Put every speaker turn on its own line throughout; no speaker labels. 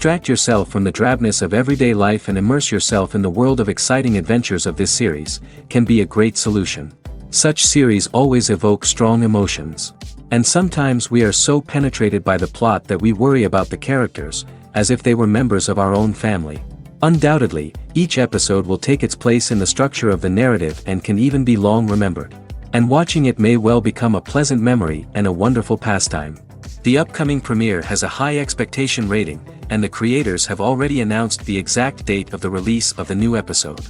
Distract yourself from the drabness of everyday life and immerse yourself in the world of exciting adventures of this series, can be a great solution. Such series always evoke strong emotions. And sometimes we are so penetrated by the plot that we worry about the characters, as if they were members of our own family. Undoubtedly, each episode will take its place in the structure of the narrative and can even be long remembered. And watching it may well become a pleasant memory and a wonderful pastime. The upcoming premiere has a high expectation rating, and the creators have already announced the exact date of the release of the new episode.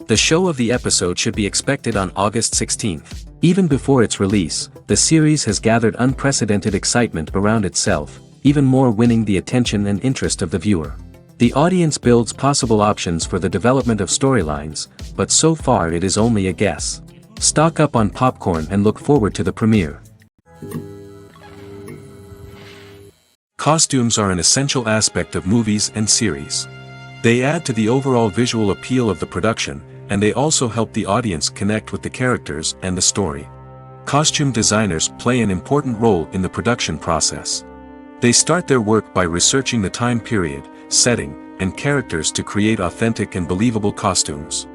The show of the episode should be expected on August 16th. Even before its release, the series has gathered unprecedented excitement around itself, even more winning the attention and interest of the viewer. The audience builds possible options for the development of storylines, but so far it is only a guess. Stock up on popcorn and look forward to the premiere. Costumes are an essential aspect of movies and series. They add to the overall visual appeal of the production, and they also help the audience connect with the characters and the story. Costume designers play an important role in the production process. They start their work by researching the time period, setting, and characters to create authentic and believable costumes.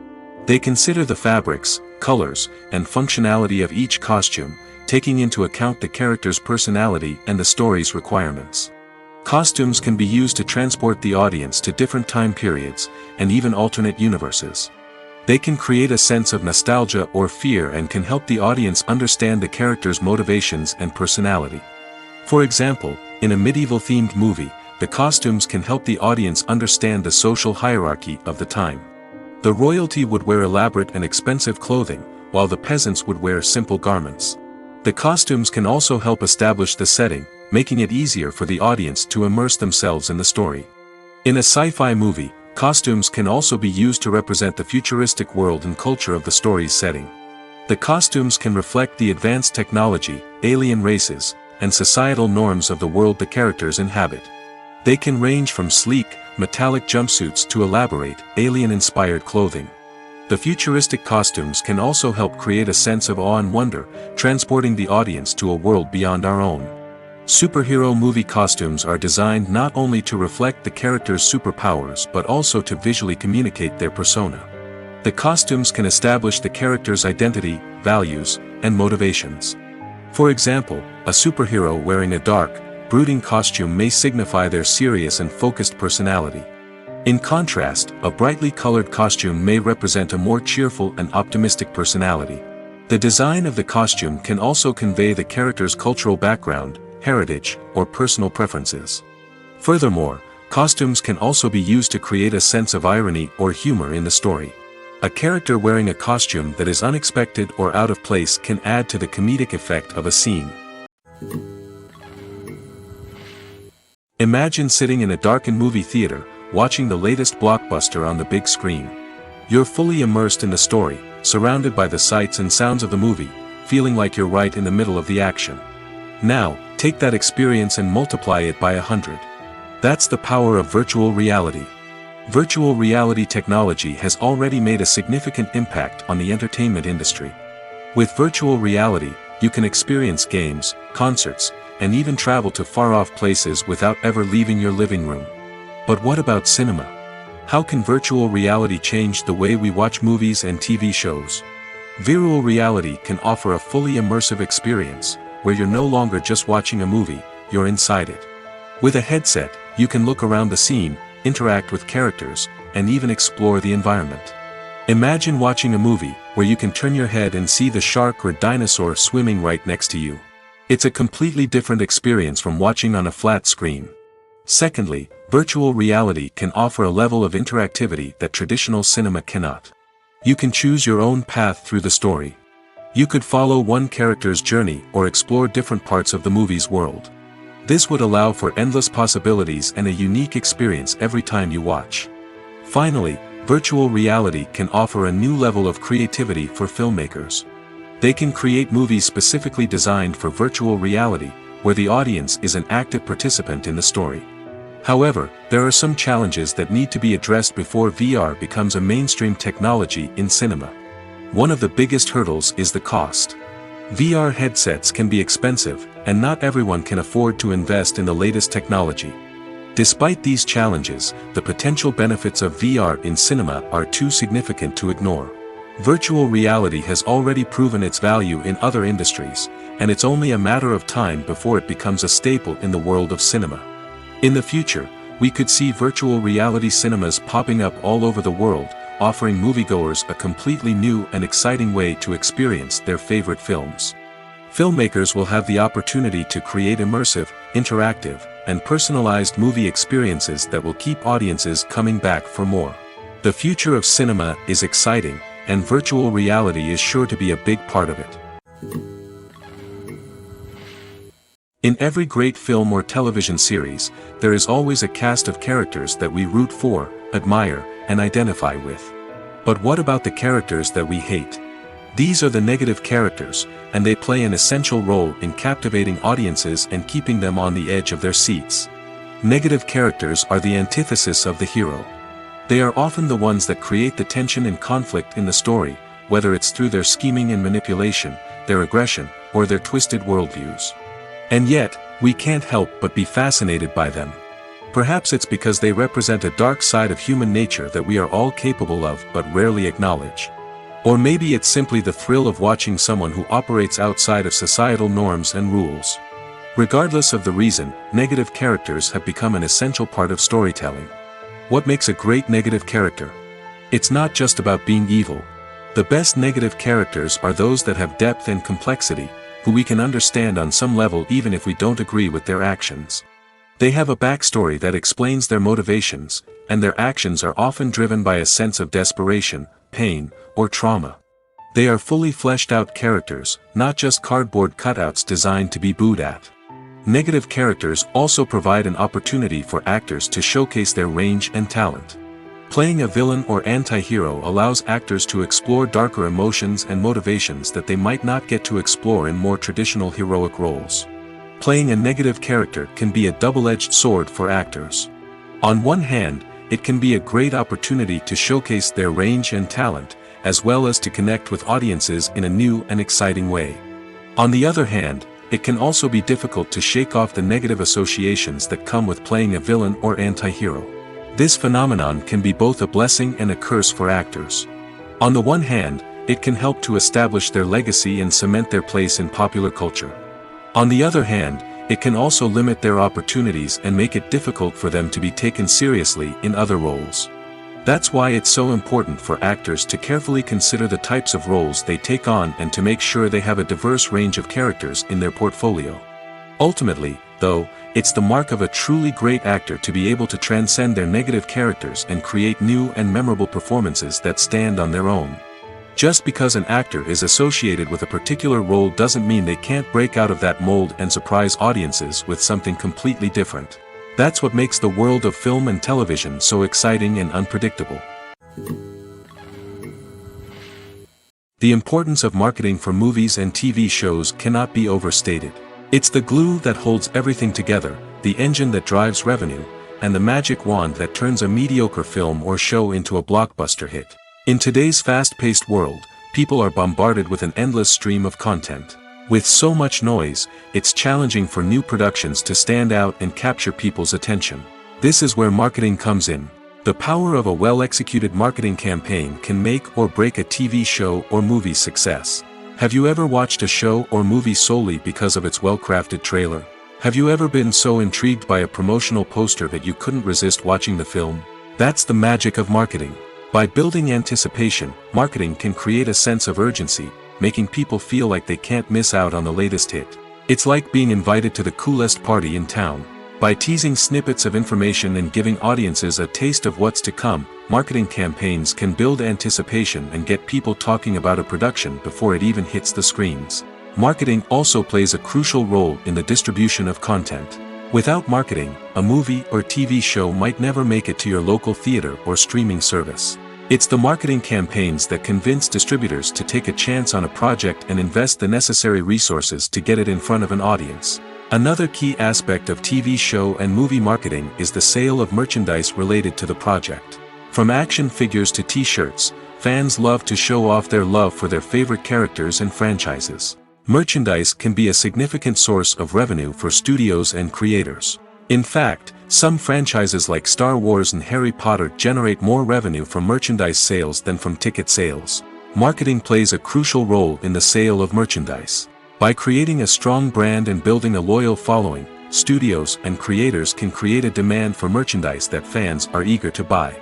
They consider the fabrics, colors, and functionality of each costume, taking into account the character's personality and the story's requirements. Costumes can be used to transport the audience to different time periods, and even alternate universes. They can create a sense of nostalgia or fear and can help the audience understand the character's motivations and personality. For example, in a medieval-themed movie, the costumes can help the audience understand the social hierarchy of the time. The royalty would wear elaborate and expensive clothing, while the peasants would wear simple garments. The costumes can also help establish the setting, making it easier for the audience to immerse themselves in the story. In a sci-fi movie, costumes can also be used to represent the futuristic world and culture of the story's setting. The costumes can reflect the advanced technology, alien races, and societal norms of the world the characters inhabit. They can range from sleek, metallic jumpsuits to elaborate, alien-inspired clothing. The futuristic costumes can also help create a sense of awe and wonder, transporting the audience to a world beyond our own. Superhero movie costumes are designed not only to reflect the character's superpowers but also to visually communicate their persona. The costumes can establish the character's identity, values, and motivations. For example, a superhero wearing a dark, brooding costume may signify their serious and focused personality. In contrast, a brightly colored costume may represent a more cheerful and optimistic personality. The design of the costume can also convey the character's cultural background, heritage, or personal preferences. Furthermore, costumes can also be used to create a sense of irony or humor in the story. A character wearing a costume that is unexpected or out of place can add to the comedic effect of a scene. Imagine sitting in a darkened movie theater, watching the latest blockbuster on the big screen. You're fully immersed in the story, surrounded by the sights and sounds of the movie, feeling like you're right in the middle of the action. Now, take that experience and multiply it by 100. That's the power of virtual reality. Virtual reality technology has already made a significant impact on the entertainment industry. With virtual reality, you can experience games, concerts, and even travel to far-off places without ever leaving your living room. But what about cinema? How can virtual reality change the way we watch movies and TV shows? Virtual reality can offer a fully immersive experience, where you're no longer just watching a movie, you're inside it. With a headset, you can look around the scene, interact with characters, and even explore the environment. Imagine watching a movie, where you can turn your head and see the shark or dinosaur swimming right next to you. It's a completely different experience from watching on a flat screen. Secondly, virtual reality can offer a level of interactivity that traditional cinema cannot. You can choose your own path through the story. You could follow one character's journey or explore different parts of the movie's world. This would allow for endless possibilities and a unique experience every time you watch. Finally, virtual reality can offer a new level of creativity for filmmakers. They can create movies specifically designed for virtual reality, where the audience is an active participant in the story. However, there are some challenges that need to be addressed before VR becomes a mainstream technology in cinema. One of the biggest hurdles is the cost. VR headsets can be expensive, and not everyone can afford to invest in the latest technology. Despite these challenges, the potential benefits of VR in cinema are too significant to ignore. Virtual reality has already proven its value in other industries, and it's only a matter of time before it becomes a staple in the world of cinema. In the future, we could see virtual reality cinemas popping up all over the world, offering moviegoers a completely new and exciting way to experience their favorite films. Filmmakers will have the opportunity to create immersive, interactive, and personalized movie experiences that will keep audiences coming back for more. The future of cinema is exciting, and virtual reality is sure to be a big part of it. In every great film or television series, there is always a cast of characters that we root for, admire, and identify with. But what about the characters that we hate? These are the negative characters, and they play an essential role in captivating audiences and keeping them on the edge of their seats. Negative characters are the antithesis of the hero. They are often the ones that create the tension and conflict in the story, whether it's through their scheming and manipulation, their aggression, or their twisted worldviews. And yet, we can't help but be fascinated by them. Perhaps it's because they represent a dark side of human nature that we are all capable of but rarely acknowledge. Or maybe it's simply the thrill of watching someone who operates outside of societal norms and rules. Regardless of the reason, negative characters have become an essential part of storytelling. What makes a great negative character? It's not just about being evil. The best negative characters are those that have depth and complexity, who we can understand on some level even if we don't agree with their actions. They have a backstory that explains their motivations, and their actions are often driven by a sense of desperation, pain, or trauma. They are fully fleshed out characters, not just cardboard cutouts designed to be booed at. Negative characters also provide an opportunity for actors to showcase their range and talent. Playing a villain or anti-hero allows actors to explore darker emotions and motivations that they might not get to explore in more traditional heroic roles. Playing a negative character can be a double-edged sword for actors. On one hand, it can be a great opportunity to showcase their range and talent, as well as to connect with audiences in a new and exciting way. On the other hand, it can also be difficult to shake off the negative associations that come with playing a villain or anti-hero. This phenomenon can be both a blessing and a curse for actors. On the one hand, it can help to establish their legacy and cement their place in popular culture. On the other hand, it can also limit their opportunities and make it difficult for them to be taken seriously in other roles. That's why it's so important for actors to carefully consider the types of roles they take on and to make sure they have a diverse range of characters in their portfolio. Ultimately, though, it's the mark of a truly great actor to be able to transcend their negative characters and create new and memorable performances that stand on their own. Just because an actor is associated with a particular role doesn't mean they can't break out of that mold and surprise audiences with something completely different. That's what makes the world of film and television so exciting and unpredictable. The importance of marketing for movies and TV shows cannot be overstated. It's the glue that holds everything together, the engine that drives revenue, and the magic wand that turns a mediocre film or show into a blockbuster hit. In today's fast-paced world, people are bombarded with an endless stream of content. With so much noise, it's challenging for new productions to stand out and capture people's attention. This is where marketing comes in. The power of a well-executed marketing campaign can make or break a TV show or movie's success. Have you ever watched a show or movie solely because of its well-crafted trailer? Have you ever been so intrigued by a promotional poster that you couldn't resist watching the film? That's the magic of marketing. By building anticipation, marketing can create a sense of urgency, making people feel like they can't miss out on the latest hit. It's like being invited to the coolest party in town. By teasing snippets of information and giving audiences a taste of what's to come, marketing campaigns can build anticipation and get people talking about a production before it even hits the screens. Marketing also plays a crucial role in the distribution of content. Without marketing, a movie or TV show might never make it to your local theater or streaming service. It's the marketing campaigns that convince distributors to take a chance on a project and invest the necessary resources to get it in front of an audience. Another key aspect of TV show and movie marketing is the sale of merchandise related to the project. From action figures to t-shirts, fans love to show off their love for their favorite characters and franchises. Merchandise can be a significant source of revenue for studios and creators. In fact, some franchises like Star Wars and Harry Potter generate more revenue from merchandise sales than from ticket sales. Marketing plays a crucial role in the sale of merchandise. By creating a strong brand and building a loyal following, studios and creators can create a demand for merchandise that fans are eager to buy.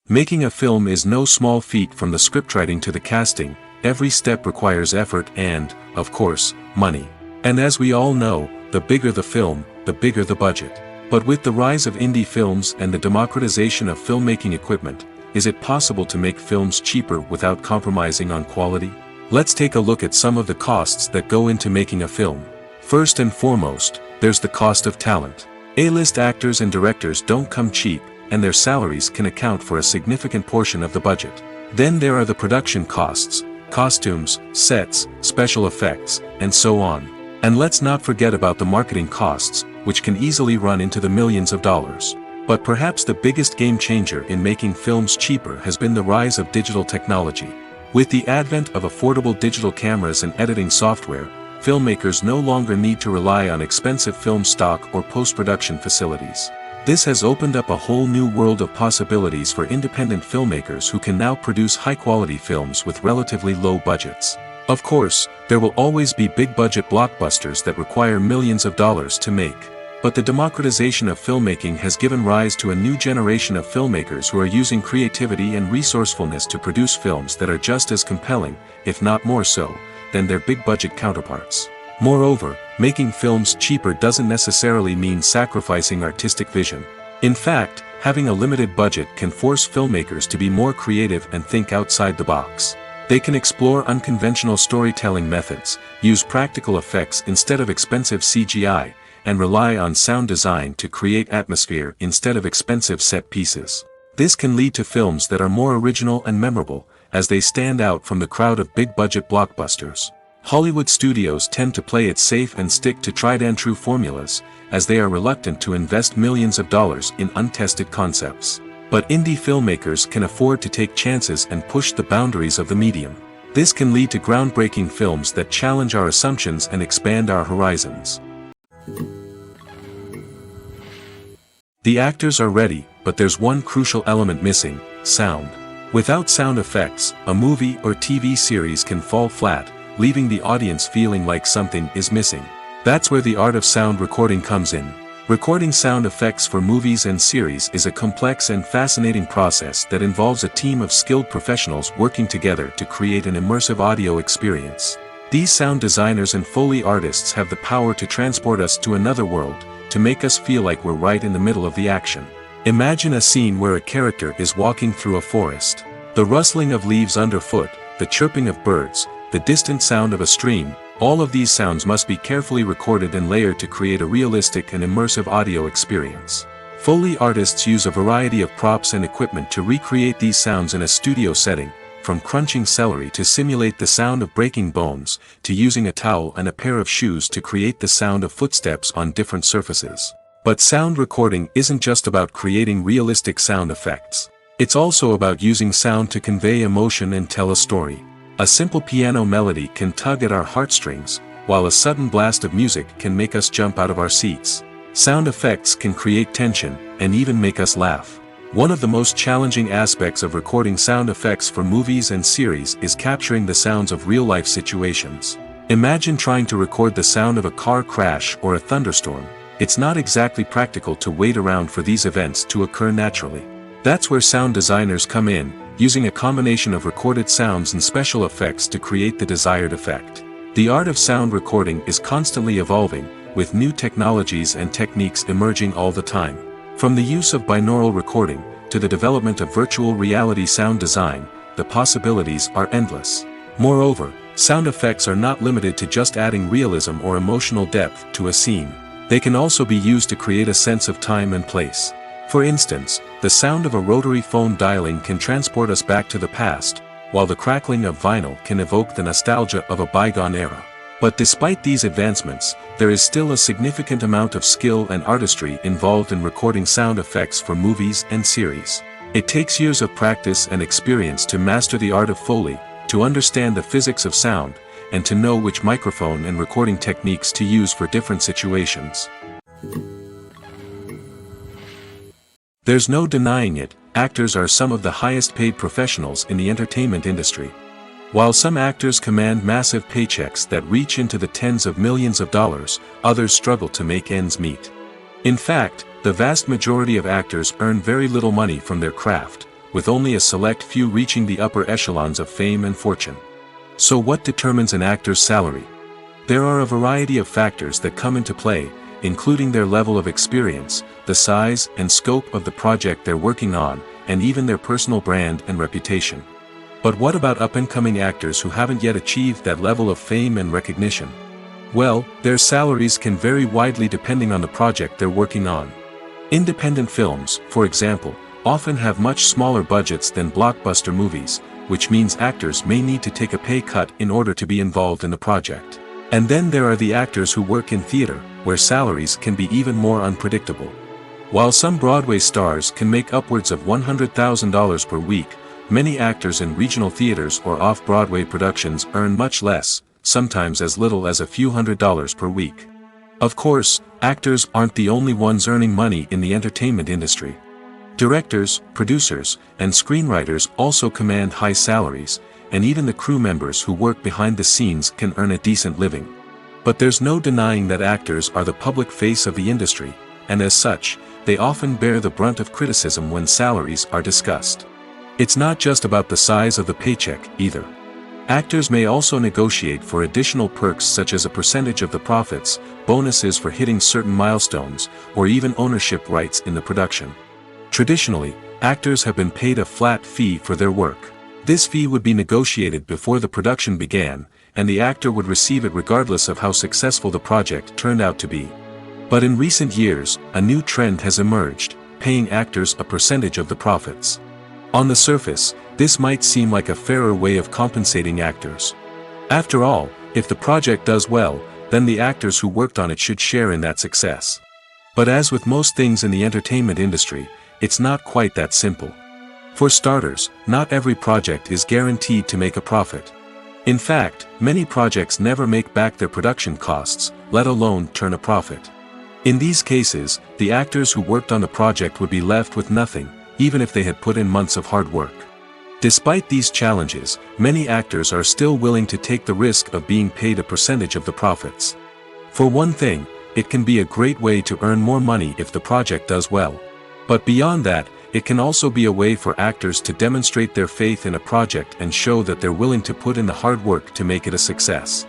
Making a film is no small feat. From the scriptwriting to the casting, every step requires effort and, of course, money. And as we all know, the bigger the film, the bigger the budget. But with the rise of indie films and the democratization of filmmaking equipment, is it possible to make films cheaper without compromising on quality? Let's take a look at some of the costs that go into making a film. First and foremost, there's the cost of talent. A-list actors and directors don't come cheap, and their salaries can account for a significant portion of the budget. Then there are the production costs, costumes, sets, special effects, and so on. And let's not forget about the marketing costs, which can easily run into the millions of dollars. But perhaps the biggest game changer in making films cheaper has been the rise of digital technology. With the advent of affordable digital cameras and editing software, filmmakers no longer need to rely on expensive film stock or post-production facilities. This has opened up a whole new world of possibilities for independent filmmakers who can now produce high-quality films with relatively low budgets. Of course, there will always be big-budget blockbusters that require millions of dollars to make. But the democratization of filmmaking has given rise to a new generation of filmmakers who are using creativity and resourcefulness to produce films that are just as compelling, if not more so, than their big-budget counterparts. Moreover, making films cheaper doesn't necessarily mean sacrificing artistic vision. In fact, having a limited budget can force filmmakers to be more creative and think outside the box. They can explore unconventional storytelling methods, use practical effects instead of expensive CGI, and rely on sound design to create atmosphere instead of expensive set pieces. This can lead to films that are more original and memorable, as they stand out from the crowd of big-budget blockbusters. Hollywood studios tend to play it safe and stick to tried-and-true formulas, as they are reluctant to invest millions of dollars in untested concepts. But indie filmmakers can afford to take chances and push the boundaries of the medium. This can lead to groundbreaking films that challenge our assumptions and expand our horizons. The actors are ready, but there's one crucial element missing: sound. Without sound effects, a movie or TV series can fall flat, leaving the audience feeling like something is missing. That's where the art of sound recording comes in. Recording sound effects for movies and series is a complex and fascinating process that involves a team of skilled professionals working together to create an immersive audio experience. These sound designers and Foley artists have the power to transport us to another world, to make us feel like we're right in the middle of the action. Imagine a scene where a character is walking through a forest. The rustling of leaves underfoot, the chirping of birds, the distant sound of a stream, all of these sounds must be carefully recorded and layered to create a realistic and immersive audio experience. Foley artists use a variety of props and equipment to recreate these sounds in a studio setting, from crunching celery to simulate the sound of breaking bones, to using a towel and a pair of shoes to create the sound of footsteps on different surfaces. But sound recording isn't just about creating realistic sound effects. It's also about using sound to convey emotion and tell a story. A simple piano melody can tug at our heartstrings, while a sudden blast of music can make us jump out of our seats. Sound effects can create tension, and even make us laugh. One of the most challenging aspects of recording sound effects for movies and series is capturing the sounds of real-life situations. Imagine trying to record the sound of a car crash or a thunderstorm. It's not exactly practical to wait around for these events to occur naturally. That's where sound designers come in, using a combination of recorded sounds and special effects to create the desired effect. The art of sound recording is constantly evolving, with new technologies and techniques emerging all the time. From the use of binaural recording, to the development of virtual reality sound design, the possibilities are endless. Moreover, sound effects are not limited to just adding realism or emotional depth to a scene. They can also be used to create a sense of time and place. For instance, the sound of a rotary phone dialing can transport us back to the past, while the crackling of vinyl can evoke the nostalgia of a bygone era. But despite these advancements, there is still a significant amount of skill and artistry involved in recording sound effects for movies and series. It takes years of practice and experience to master the art of Foley, to understand the physics of sound, and to know which microphone and recording techniques to use for different situations. There's no denying it, actors are some of the highest paid professionals in the entertainment industry. While some actors command massive paychecks that reach into the tens of millions of dollars, others struggle to make ends meet. In fact, the vast majority of actors earn very little money from their craft, with only a select few reaching the upper echelons of fame and fortune. So what determines an actor's salary? There are a variety of factors that come into play, including their level of experience, the size and scope of the project they're working on, and even their personal brand and reputation. But what about up-and-coming actors who haven't yet achieved that level of fame and recognition? Well, their salaries can vary widely depending on the project they're working on. Independent films, for example, often have much smaller budgets than blockbuster movies, which means actors may need to take a pay cut in order to be involved in the project. And then there are the actors who work in theater, where salaries can be even more unpredictable. While some Broadway stars can make upwards of $100,000 per week, many actors in regional theaters or off-Broadway productions earn much less, sometimes as little as a few $100s per week. Of course, actors aren't the only ones earning money in the entertainment industry. Directors, producers, and screenwriters also command high salaries, and even the crew members who work behind the scenes can earn a decent living. But there's no denying that actors are the public face of the industry, and as such, they often bear the brunt of criticism when salaries are discussed. It's not just about the size of the paycheck, either. Actors may also negotiate for additional perks such as a percentage of the profits, bonuses for hitting certain milestones, or even ownership rights in the production. Traditionally, actors have been paid a flat fee for their work. This fee would be negotiated before the production began, and the actor would receive it regardless of how successful the project turned out to be. But in recent years, a new trend has emerged, paying actors a percentage of the profits. On the surface, this might seem like a fairer way of compensating actors. After all, if the project does well, then the actors who worked on it should share in that success. But as with most things in the entertainment industry, it's not quite that simple. For starters, not every project is guaranteed to make a profit. In fact, many projects never make back their production costs, let alone turn a profit. In these cases, the actors who worked on the project would be left with nothing, even if they had put in months of hard work. Despite these challenges, many actors are still willing to take the risk of being paid a percentage of the profits. For one thing, it can be a great way to earn more money if the project does well. But beyond that, it can also be a way for actors to demonstrate their faith in a project and show that they're willing to put in the hard work to make it a success.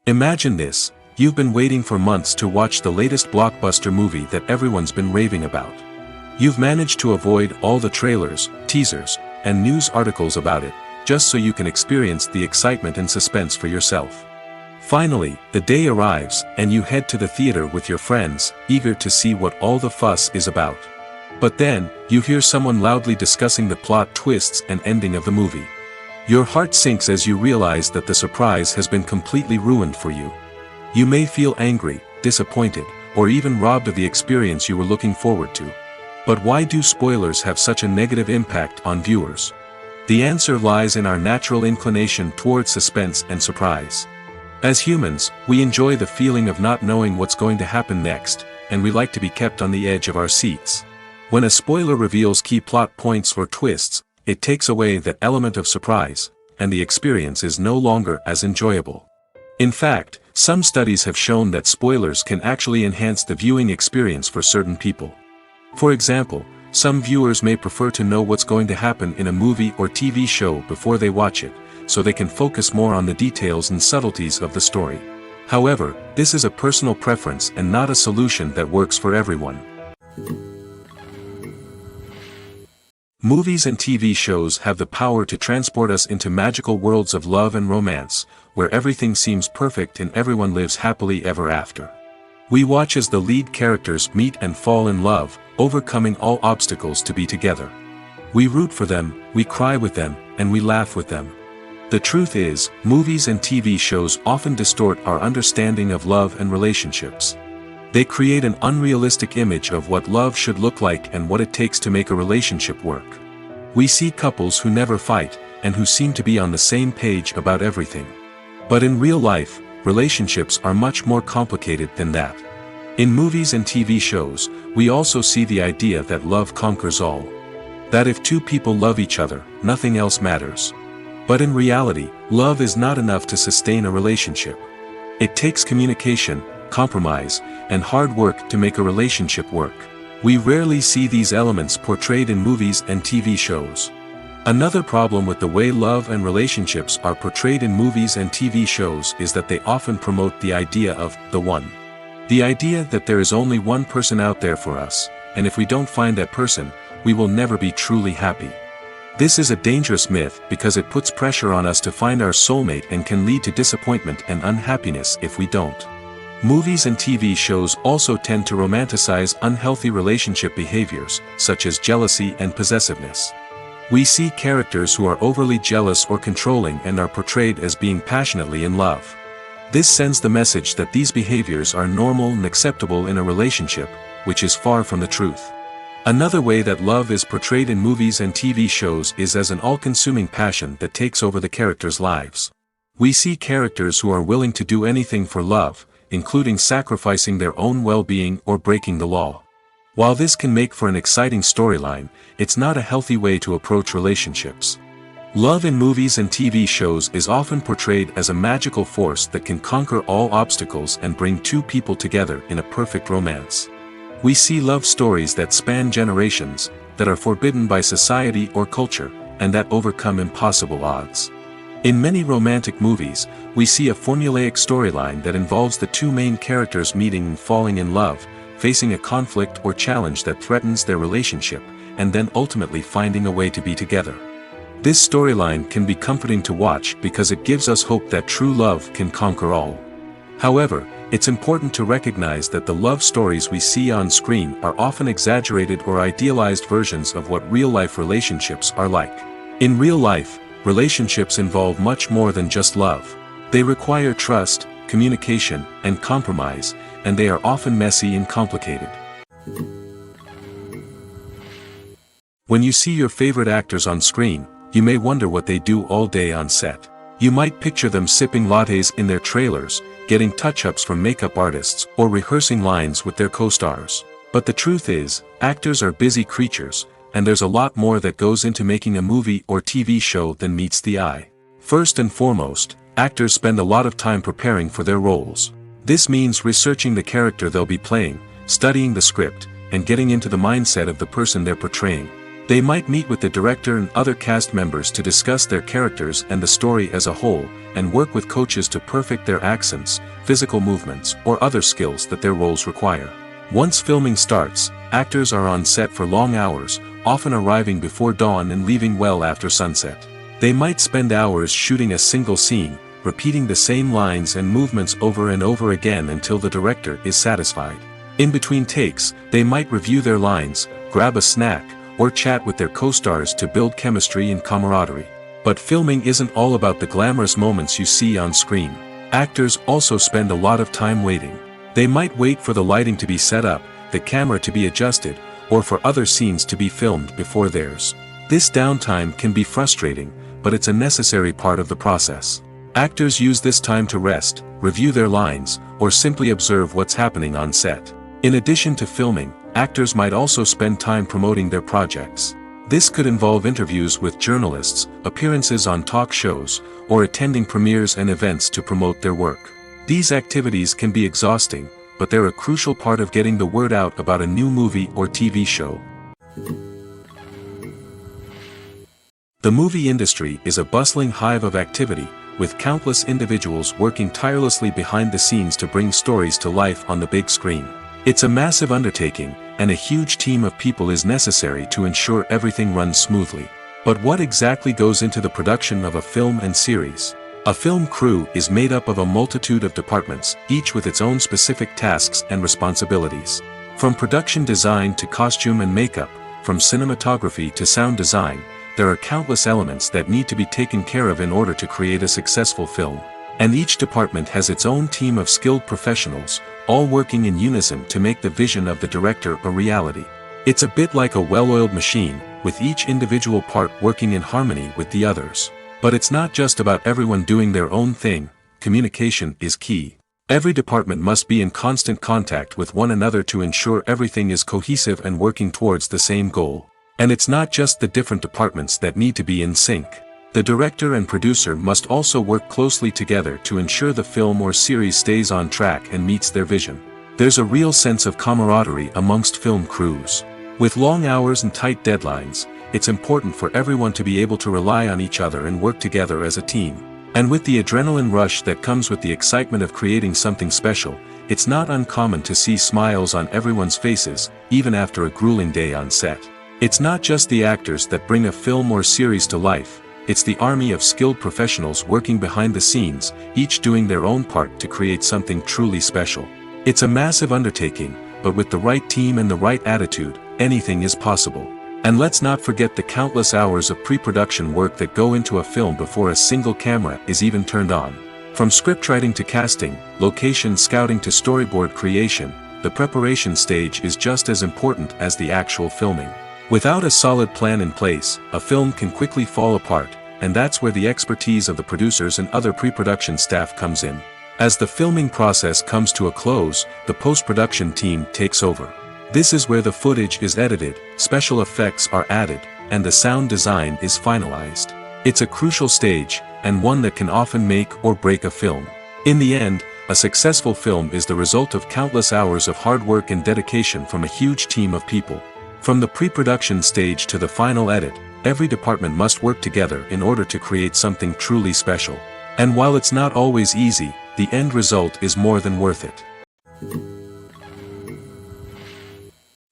Imagine this. You've been waiting for months to watch the latest blockbuster movie that everyone's been raving about. You've managed to avoid all the trailers, teasers, and news articles about it, just so you can experience the excitement and suspense for yourself. Finally, the day arrives, and you head to the theater with your friends, eager to see what all the fuss is about. But then, you hear someone loudly discussing the plot twists and ending of the movie. Your heart sinks as you realize that the surprise has been completely ruined for you. You may feel angry, disappointed, or even robbed of the experience you were looking forward to. But why do spoilers have such a negative impact on viewers? The answer lies in our natural inclination toward suspense and surprise. As humans, we enjoy the feeling of not knowing what's going to happen next, and we like to be kept on the edge of our seats. When a spoiler reveals key plot points or twists, it takes away that element of surprise, and the experience is no longer as enjoyable. In fact, some studies have shown that spoilers can actually enhance the viewing experience for certain people. For example, some viewers may prefer to know what's going to happen in a movie or TV show before they watch it, so they can focus more on the details and subtleties of the story. However, this is a personal preference and not a solution that works for everyone. Movies and TV shows have the power to transport us into magical worlds of love and romance, where everything seems perfect and everyone lives happily ever after. We watch as the lead characters meet and fall in love, overcoming all obstacles to be together. We root for them, we cry with them, and we laugh with them. The truth is, movies and TV shows often distort our understanding of love and relationships. They create an unrealistic image of what love should look like and what it takes to make a relationship work. We see couples who never fight, and who seem to be on the same page about everything. But in real life, relationships are much more complicated than that. In movies and TV shows, we also see the idea that love conquers all. That if two people love each other, nothing else matters. But in reality, love is not enough to sustain a relationship. It takes communication, compromise, and hard work to make a relationship work. We rarely see these elements portrayed in movies and TV shows. Another problem with the way love and relationships are portrayed in movies and TV shows is that they often promote the idea of the one. The idea that there is only one person out there for us, and if we don't find that person, we will never be truly happy. This is a dangerous myth because it puts pressure on us to find our soulmate and can lead to disappointment and unhappiness if we don't. Movies and TV shows also tend to romanticize unhealthy relationship behaviors, such as jealousy and possessiveness. We see characters who are overly jealous or controlling and are portrayed as being passionately in love. This sends the message that these behaviors are normal and acceptable in a relationship, which is far from the truth. Another way that love is portrayed in movies and TV shows is as an all-consuming passion that takes over the characters' lives. We see characters who are willing to do anything for love, including sacrificing their own well-being or breaking the law. While this can make for an exciting storyline, it's not a healthy way to approach relationships. Love in movies and TV shows is often portrayed as a magical force that can conquer all obstacles and bring two people together in a perfect romance. We see love stories that span generations, that are forbidden by society or culture, and that overcome impossible odds. In many romantic movies, we see a formulaic storyline that involves the two main characters meeting and falling in love, facing a conflict or challenge that threatens their relationship, and then ultimately finding a way to be together. This storyline can be comforting to watch because it gives us hope that true love can conquer all. However, it's important to recognize that the love stories we see on screen are often exaggerated or idealized versions of what real-life relationships are like. In real life, relationships involve much more than just love. They require trust, communication, and compromise, and they are often messy and complicated. When you see your favorite actors on screen, you may wonder what they do all day on set. You might picture them sipping lattes in their trailers, getting touch-ups from makeup artists, or rehearsing lines with their co-stars. But the truth is, actors are busy creatures, and there's a lot more that goes into making a movie or TV show than meets the eye. First and foremost, actors spend a lot of time preparing for their roles. This means researching the character they'll be playing, studying the script, and getting into the mindset of the person they're portraying. They might meet with the director and other cast members to discuss their characters and the story as a whole, and work with coaches to perfect their accents, physical movements, or other skills that their roles require. Once filming starts, actors are on set for long hours, often arriving before dawn and leaving well after sunset. They might spend hours shooting a single scene, repeating the same lines and movements over and over again until the director is satisfied. In between takes, they might review their lines, grab a snack, or chat with their co-stars to build chemistry and camaraderie. But filming isn't all about the glamorous moments you see on screen. Actors also spend a lot of time waiting. They might wait for the lighting to be set up, the camera to be adjusted, or for other scenes to be filmed before theirs. This downtime can be frustrating, but it's a necessary part of the process. Actors use this time to rest, review their lines, or simply observe what's happening on set. In addition to filming, actors might also spend time promoting their projects. This could involve interviews with journalists, appearances on talk shows, or attending premieres and events to promote their work. These activities can be exhausting, but they're a crucial part of getting the word out about a new movie or TV show. The movie industry is a bustling hive of activity, with countless individuals working tirelessly behind the scenes to bring stories to life on the big screen. It's a massive undertaking, and a huge team of people is necessary to ensure everything runs smoothly. But what exactly goes into the production of a film and series? A film crew is made up of a multitude of departments, each with its own specific tasks and responsibilities. From production design to costume and makeup, from cinematography to sound design, there are countless elements that need to be taken care of in order to create a successful film. And each department has its own team of skilled professionals, all working in unison to make the vision of the director a reality. It's a bit like a well-oiled machine, with each individual part working in harmony with the others. But it's not just about everyone doing their own thing. Communication is key. Every department must be in constant contact with one another to ensure everything is cohesive and working towards the same goal. And it's not just the different departments that need to be in sync. The director and producer must also work closely together to ensure the film or series stays on track and meets their vision. There's a real sense of camaraderie amongst film crews. With long hours and tight deadlines, it's important for everyone to be able to rely on each other and work together as a team. And with the adrenaline rush that comes with the excitement of creating something special, it's not uncommon to see smiles on everyone's faces, even after a grueling day on set. It's not just the actors that bring a film or series to life, it's the army of skilled professionals working behind the scenes, each doing their own part to create something truly special. It's a massive undertaking, but with the right team and the right attitude, anything is possible. And let's not forget the countless hours of pre-production work that go into a film before a single camera is even turned on. From scriptwriting to casting, location scouting to storyboard creation, the preparation stage is just as important as the actual filming. Without a solid plan in place, a film can quickly fall apart, and that's where the expertise of the producers and other pre-production staff comes in. As the filming process comes to a close, the post-production team takes over. This is where the footage is edited, special effects are added, and the sound design is finalized. It's a crucial stage, and one that can often make or break a film. In the end, a successful film is the result of countless hours of hard work and dedication from a huge team of people. From the pre-production stage to the final edit, every department must work together in order to create something truly special. And while it's not always easy, the end result is more than worth it.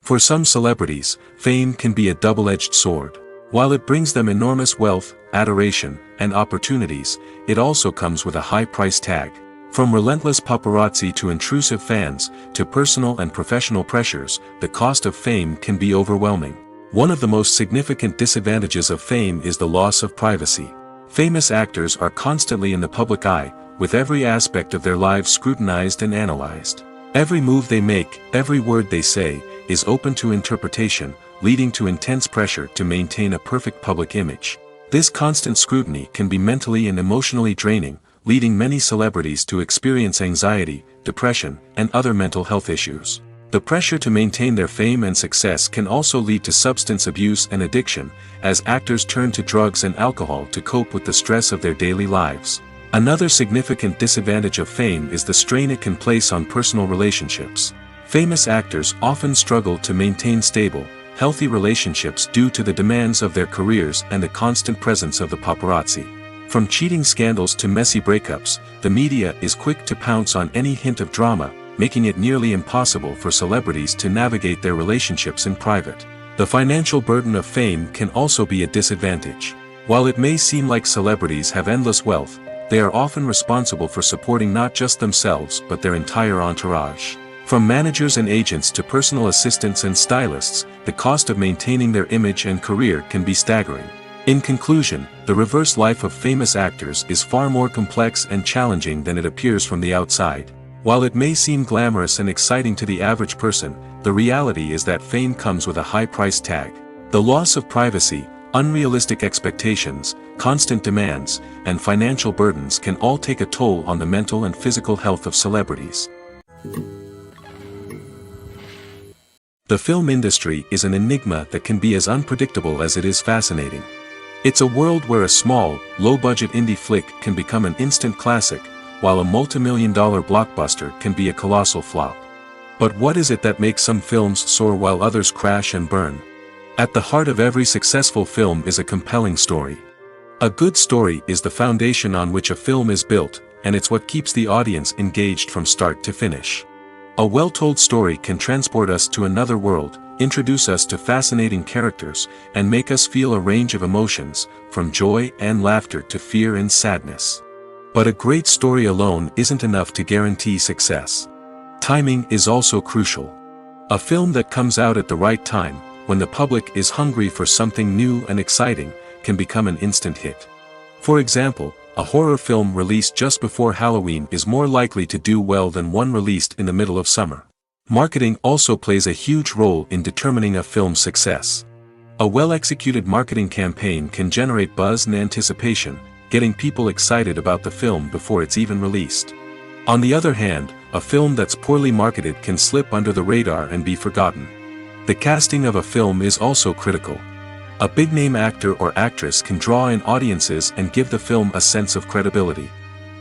For some celebrities, fame can be a double-edged sword. While it brings them enormous wealth, adoration, and opportunities, it also comes with a high price tag. From relentless paparazzi to intrusive fans, to personal and professional pressures, the cost of fame can be overwhelming. One of the most significant disadvantages of fame is the loss of privacy. Famous actors are constantly in the public eye, with every aspect of their lives scrutinized and analyzed. Every move they make, every word they say, is open to interpretation, leading to intense pressure to maintain a perfect public image. This constant scrutiny can be mentally and emotionally draining, leading many celebrities to experience anxiety, depression, and other mental health issues. The pressure to maintain their fame and success can also lead to substance abuse and addiction, as actors turn to drugs and alcohol to cope with the stress of their daily lives. Another significant disadvantage of fame is the strain it can place on personal relationships. Famous actors often struggle to maintain stable, healthy relationships due to the demands of their careers and the constant presence of the paparazzi. From cheating scandals to messy breakups, the media is quick to pounce on any hint of drama, making it nearly impossible for celebrities to navigate their relationships in private. The financial burden of fame can also be a disadvantage. While it may seem like celebrities have endless wealth, they are often responsible for supporting not just themselves but their entire entourage. From managers and agents to personal assistants and stylists, the cost of maintaining their image and career can be staggering. In conclusion, the reverse life of famous actors is far more complex and challenging than it appears from the outside. While it may seem glamorous and exciting to the average person, the reality is that fame comes with a high price tag. The loss of privacy, unrealistic expectations, constant demands, and financial burdens can all take a toll on the mental and physical health of celebrities. The film industry is an enigma that can be as unpredictable as it is fascinating. It's a world where a small, low-budget indie flick can become an instant classic, while a multi-million-dollar blockbuster can be a colossal flop. But what is it that makes some films soar while others crash and burn? At the heart of every successful film is a compelling story. A good story is the foundation on which a film is built, and it's what keeps the audience engaged from start to finish. A well-told story can transport us to another world, introduce us to fascinating characters, and make us feel a range of emotions, from joy and laughter to fear and sadness. But a great story alone isn't enough to guarantee success. Timing is also crucial. A film that comes out at the right time, when the public is hungry for something new and exciting, can become an instant hit. For example, a horror film released just before Halloween is more likely to do well than one released in the middle of summer. Marketing also plays a huge role in determining a film's success. A well-executed marketing campaign can generate buzz and anticipation, getting people excited about the film before it's even released. On the other hand, a film that's poorly marketed can slip under the radar and be forgotten. The casting of a film is also critical. A big-name actor or actress can draw in audiences and give the film a sense of credibility.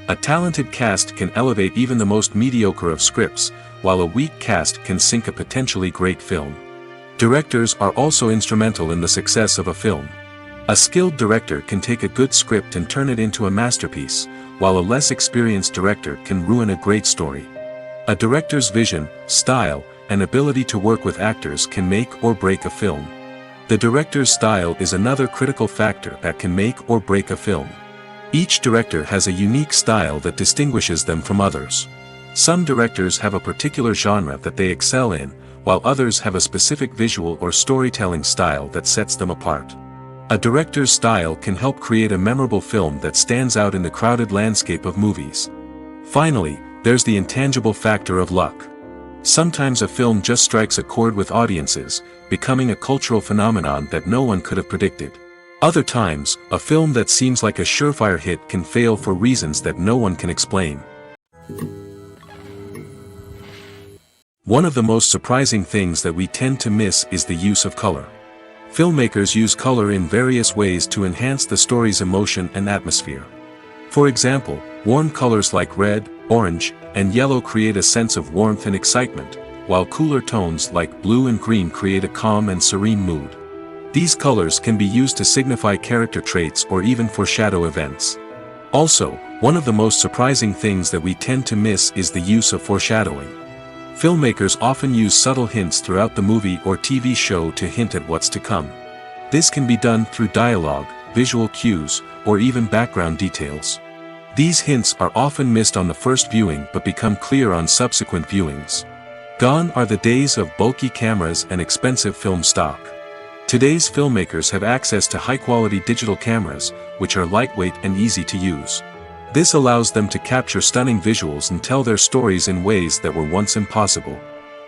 A talented cast can elevate even the most mediocre of scripts, while a weak cast can sink a potentially great film. Directors are also instrumental in the success of a film. A skilled director can take a good script and turn it into a masterpiece, while a less experienced director can ruin a great story. A director's vision, style, and ability to work with actors can make or break a film. The director's style is another critical factor that can make or break a film. Each director has a unique style that distinguishes them from others. Some directors have a particular genre that they excel in, while others have a specific visual or storytelling style that sets them apart. A director's style can help create a memorable film that stands out in the crowded landscape of movies. Finally, there's the intangible factor of luck. Sometimes a film just strikes a chord with audiences, becoming a cultural phenomenon that no one could have predicted. Other times, a film that seems like a surefire hit can fail for reasons that no one can explain. One of the most surprising things that we tend to miss is the use of color. Filmmakers use color in various ways to enhance the story's emotion and atmosphere. For example, warm colors like red, orange, and yellow create a sense of warmth and excitement, while cooler tones like blue and green create a calm and serene mood. These colors can be used to signify character traits or even foreshadow events. Also, one of the most surprising things that we tend to miss is the use of foreshadowing. Filmmakers often use subtle hints throughout the movie or TV show to hint at what's to come. This can be done through dialogue, visual cues, or even background details. These hints are often missed on the first viewing but become clear on subsequent viewings. Gone are the days of bulky cameras and expensive film stock. Today's filmmakers have access to high-quality digital cameras, which are lightweight and easy to use. This allows them to capture stunning visuals and tell their stories in ways that were once impossible.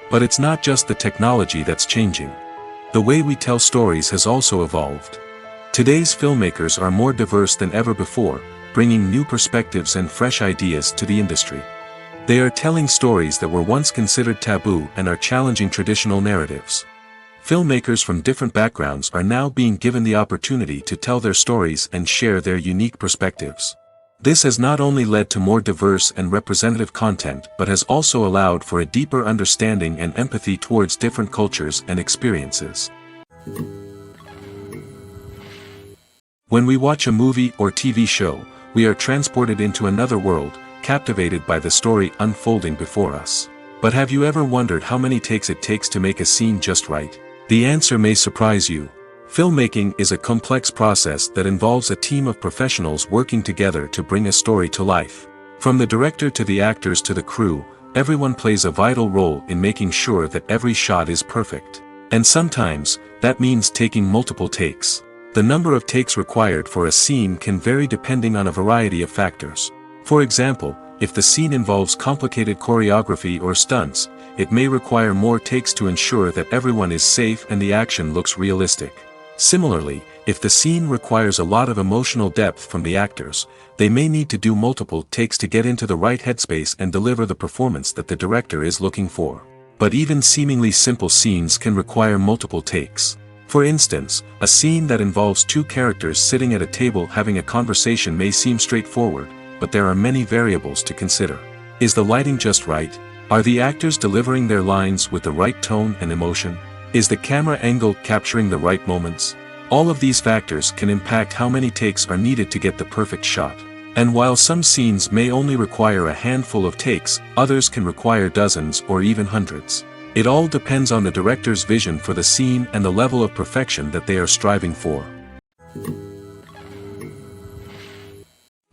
But it's not just the technology that's changing. The way we tell stories has also evolved. Today's filmmakers are more diverse than ever before, bringing new perspectives and fresh ideas to the industry. They are telling stories that were once considered taboo and are challenging traditional narratives. Filmmakers from different backgrounds are now being given the opportunity to tell their stories and share their unique perspectives. This has not only led to more diverse and representative content but has also allowed for a deeper understanding and empathy towards different cultures and experiences. When we watch a movie or TV show, we are transported into another world, captivated by the story unfolding before us. But have you ever wondered how many takes it takes to make a scene just right? The answer may surprise you. Filmmaking is a complex process that involves a team of professionals working together to bring a story to life. From the director to the actors to the crew, everyone plays a vital role in making sure that every shot is perfect. And sometimes, that means taking multiple takes. The number of takes required for a scene can vary depending on a variety of factors. For example, if the scene involves complicated choreography or stunts, it may require more takes to ensure that everyone is safe and the action looks realistic. Similarly, if the scene requires a lot of emotional depth from the actors, they may need to do multiple takes to get into the right headspace and deliver the performance that the director is looking for. But even seemingly simple scenes can require multiple takes. For instance, a scene that involves two characters sitting at a table having a conversation may seem straightforward, but there are many variables to consider. Is the lighting just right? Are the actors delivering their lines with the right tone and emotion? Is the camera angle capturing the right moments? All of these factors can impact how many takes are needed to get the perfect shot. And while some scenes may only require a handful of takes, others can require dozens or even hundreds. It all depends on the director's vision for the scene and the level of perfection that they are striving for.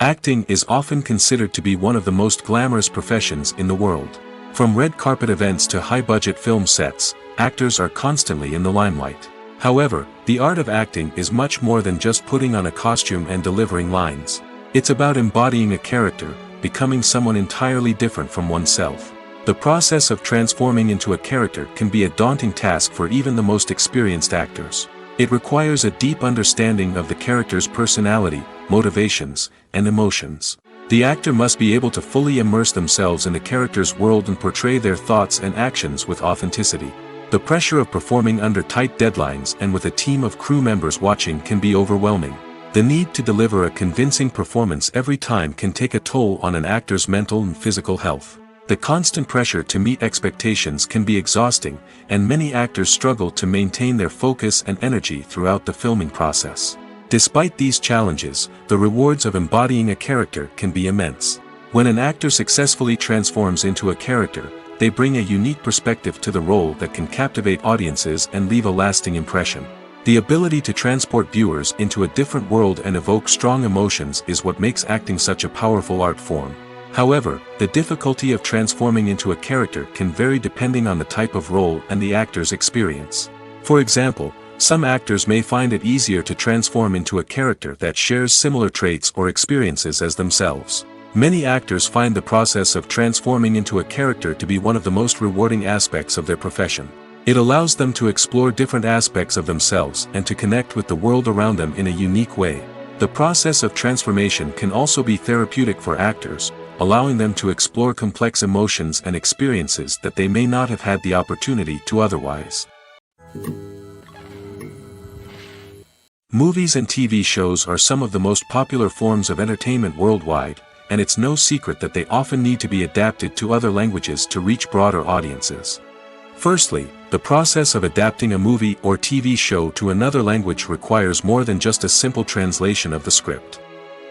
Acting is often considered to be one of the most glamorous professions in the world. From red carpet events to high-budget film sets, actors are constantly in the limelight. However, the art of acting is much more than just putting on a costume and delivering lines. It's about embodying a character, becoming someone entirely different from oneself. The process of transforming into a character can be a daunting task for even the most experienced actors. It requires a deep understanding of the character's personality, motivations, and emotions. The actor must be able to fully immerse themselves in the character's world and portray their thoughts and actions with authenticity. The pressure of performing under tight deadlines and with a team of crew members watching can be overwhelming. The need to deliver a convincing performance every time can take a toll on an actor's mental and physical health. The constant pressure to meet expectations can be exhausting, and many actors struggle to maintain their focus and energy throughout the filming process. Despite these challenges, the rewards of embodying a character can be immense. When an actor successfully transforms into a character, they bring a unique perspective to the role that can captivate audiences and leave a lasting impression. The ability to transport viewers into a different world and evoke strong emotions is what makes acting such a powerful art form. However, the difficulty of transforming into a character can vary depending on the type of role and the actor's experience. For example, some actors may find it easier to transform into a character that shares similar traits or experiences as themselves. Many actors find the process of transforming into a character to be one of the most rewarding aspects of their profession. It allows them to explore different aspects of themselves and to connect with the world around them in a unique way. The process of transformation can also be therapeutic for actors, allowing them to explore complex emotions and experiences that they may not have had the opportunity to otherwise. Movies and TV shows are some of the most popular forms of entertainment worldwide, and it's no secret that they often need to be adapted to other languages to reach broader audiences. Firstly, the process of adapting a movie or TV show to another language requires more than just a simple translation of the script.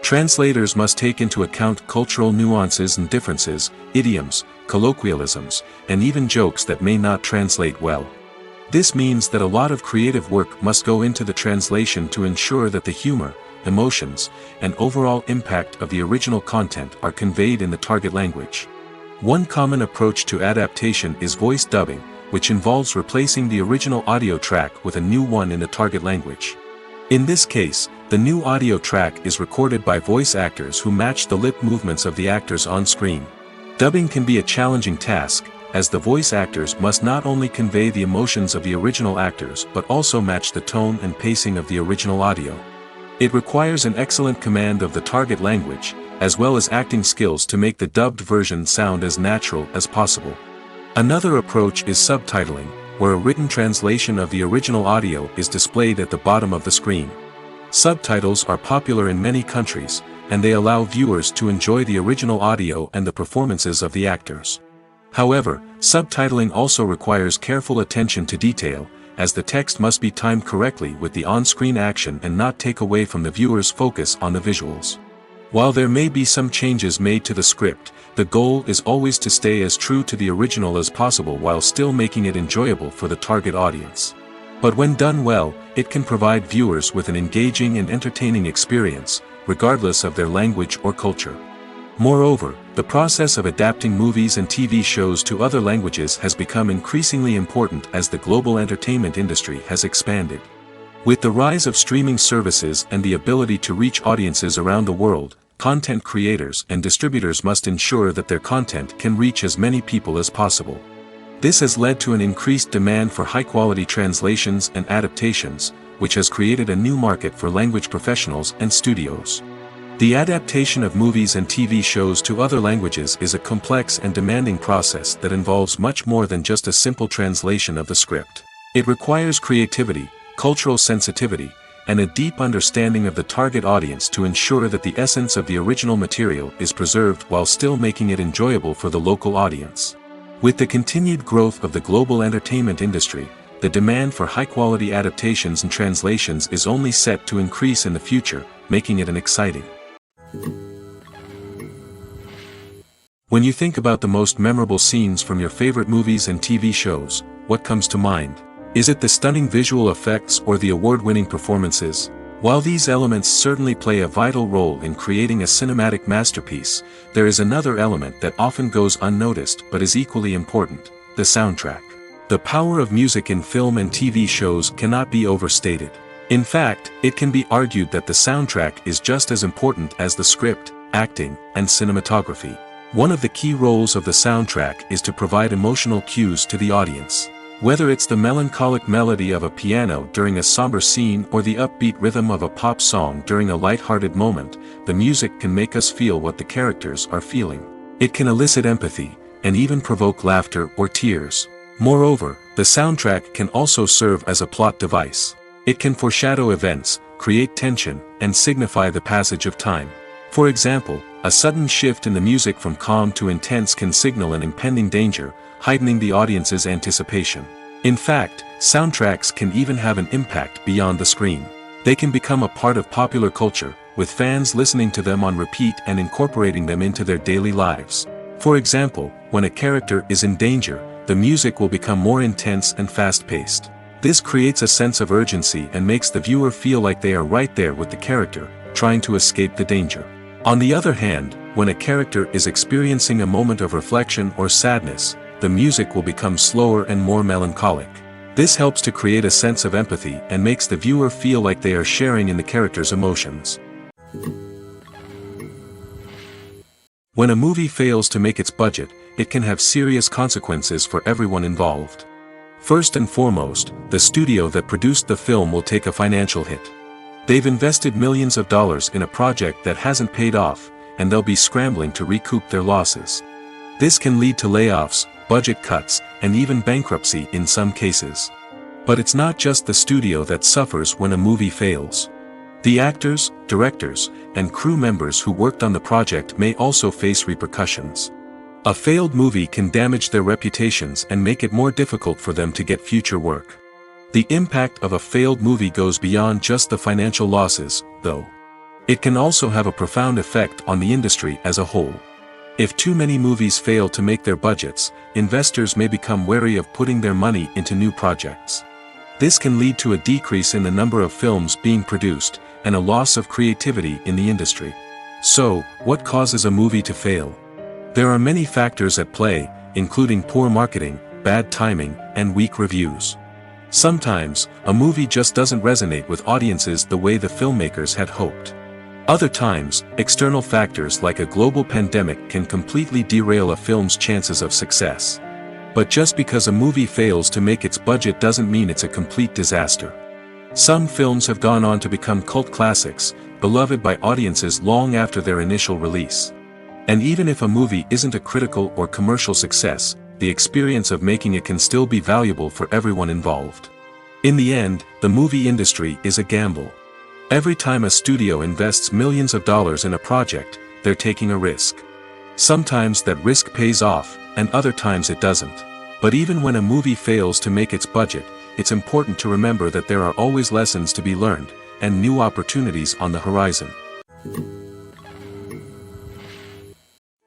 Translators must take into account cultural nuances and differences, idioms, colloquialisms, and even jokes that may not translate well. This means that a lot of creative work must go into the translation to ensure that the humor, emotions, and overall impact of the original content are conveyed in the target language. One common approach to adaptation is voice dubbing, which involves replacing the original audio track with a new one in the target language. In this case, the new audio track is recorded by voice actors who match the lip movements of the actors on screen. Dubbing can be a challenging task, as the voice actors must not only convey the emotions of the original actors but also match the tone and pacing of the original audio. It requires an excellent command of the target language, as well as acting skills to make the dubbed version sound as natural as possible. Another approach is subtitling, where a written translation of the original audio is displayed at the bottom of the screen. Subtitles are popular in many countries, and they allow viewers to enjoy the original audio and the performances of the actors. However, subtitling also requires careful attention to detail, as the text must be timed correctly with the on-screen action and not take away from the viewer's focus on the visuals. While there may be some changes made to the script, the goal is always to stay as true to the original as possible while still making it enjoyable for the target audience. But when done well, it can provide viewers with an engaging and entertaining experience, regardless of their language or culture. Moreover, the process of adapting movies and TV shows to other languages has become increasingly important as the global entertainment industry has expanded. With the rise of streaming services and the ability to reach audiences around the world, content creators and distributors must ensure that their content can reach as many people as possible. This has led to an increased demand for high-quality translations and adaptations, which has created a new market for language professionals and studios. The adaptation of movies and TV shows to other languages is a complex and demanding process that involves much more than just a simple translation of the script. It requires creativity, cultural sensitivity, and a deep understanding of the target audience to ensure that the essence of the original material is preserved while still making it enjoyable for the local audience. With the continued growth of the global entertainment industry, the demand for high-quality adaptations and translations is only set to increase in the future, making it an exciting. When you think about the most memorable scenes from your favorite movies and TV shows, what comes to mind? Is it the stunning visual effects or the award-winning performances? While these elements certainly play a vital role in creating a cinematic masterpiece, there is another element that often goes unnoticed but is equally important: the soundtrack. The power of music in film and TV shows cannot be overstated. In fact, it can be argued that the soundtrack is just as important as the script, acting, and cinematography. One of the key roles of the soundtrack is to provide emotional cues to the audience. Whether it's the melancholic melody of a piano during a somber scene or the upbeat rhythm of a pop song during a light-hearted moment, the music can make us feel what the characters are feeling. It can elicit empathy, and even provoke laughter or tears. Moreover, the soundtrack can also serve as a plot device. It can foreshadow events, create tension, and signify the passage of time. For example, a sudden shift in the music from calm to intense can signal an impending danger, heightening the audience's anticipation. In fact, soundtracks can even have an impact beyond the screen. They can become a part of popular culture, with fans listening to them on repeat and incorporating them into their daily lives. For example, when a character is in danger, the music will become more intense and fast-paced. This creates a sense of urgency and makes the viewer feel like they are right there with the character, trying to escape the danger. On the other hand, when a character is experiencing a moment of reflection or sadness, the music will become slower and more melancholic. This helps to create a sense of empathy and makes the viewer feel like they are sharing in the character's emotions. When a movie fails to make its budget, it can have serious consequences for everyone involved. First and foremost, the studio that produced the film will take a financial hit. They've invested millions of dollars in a project that hasn't paid off, and they'll be scrambling to recoup their losses. This can lead to layoffs, budget cuts, and even bankruptcy in some cases. But it's not just the studio that suffers when a movie fails. The actors, directors, and crew members who worked on the project may also face repercussions. A failed movie can damage their reputations and make it more difficult for them to get future work. The impact of a failed movie goes beyond just the financial losses, though. It can also have a profound effect on the industry as a whole. If too many movies fail to make their budgets, investors may become wary of putting their money into new projects. This can lead to a decrease in the number of films being produced, and a loss of creativity in the industry. So, what causes a movie to fail? There are many factors at play, including poor marketing, bad timing, and weak reviews. Sometimes, a movie just doesn't resonate with audiences the way the filmmakers had hoped. Other times, external factors like a global pandemic can completely derail a film's chances of success. But just because a movie fails to make its budget doesn't mean it's a complete disaster. Some films have gone on to become cult classics, beloved by audiences long after their initial release. And even if a movie isn't a critical or commercial success, the experience of making it can still be valuable for everyone involved. In the end, the movie industry is a gamble. Every time a studio invests millions of dollars in a project, they're taking a risk. Sometimes that risk pays off, and other times it doesn't. But even when a movie fails to make its budget, it's important to remember that there are always lessons to be learned, and new opportunities on the horizon.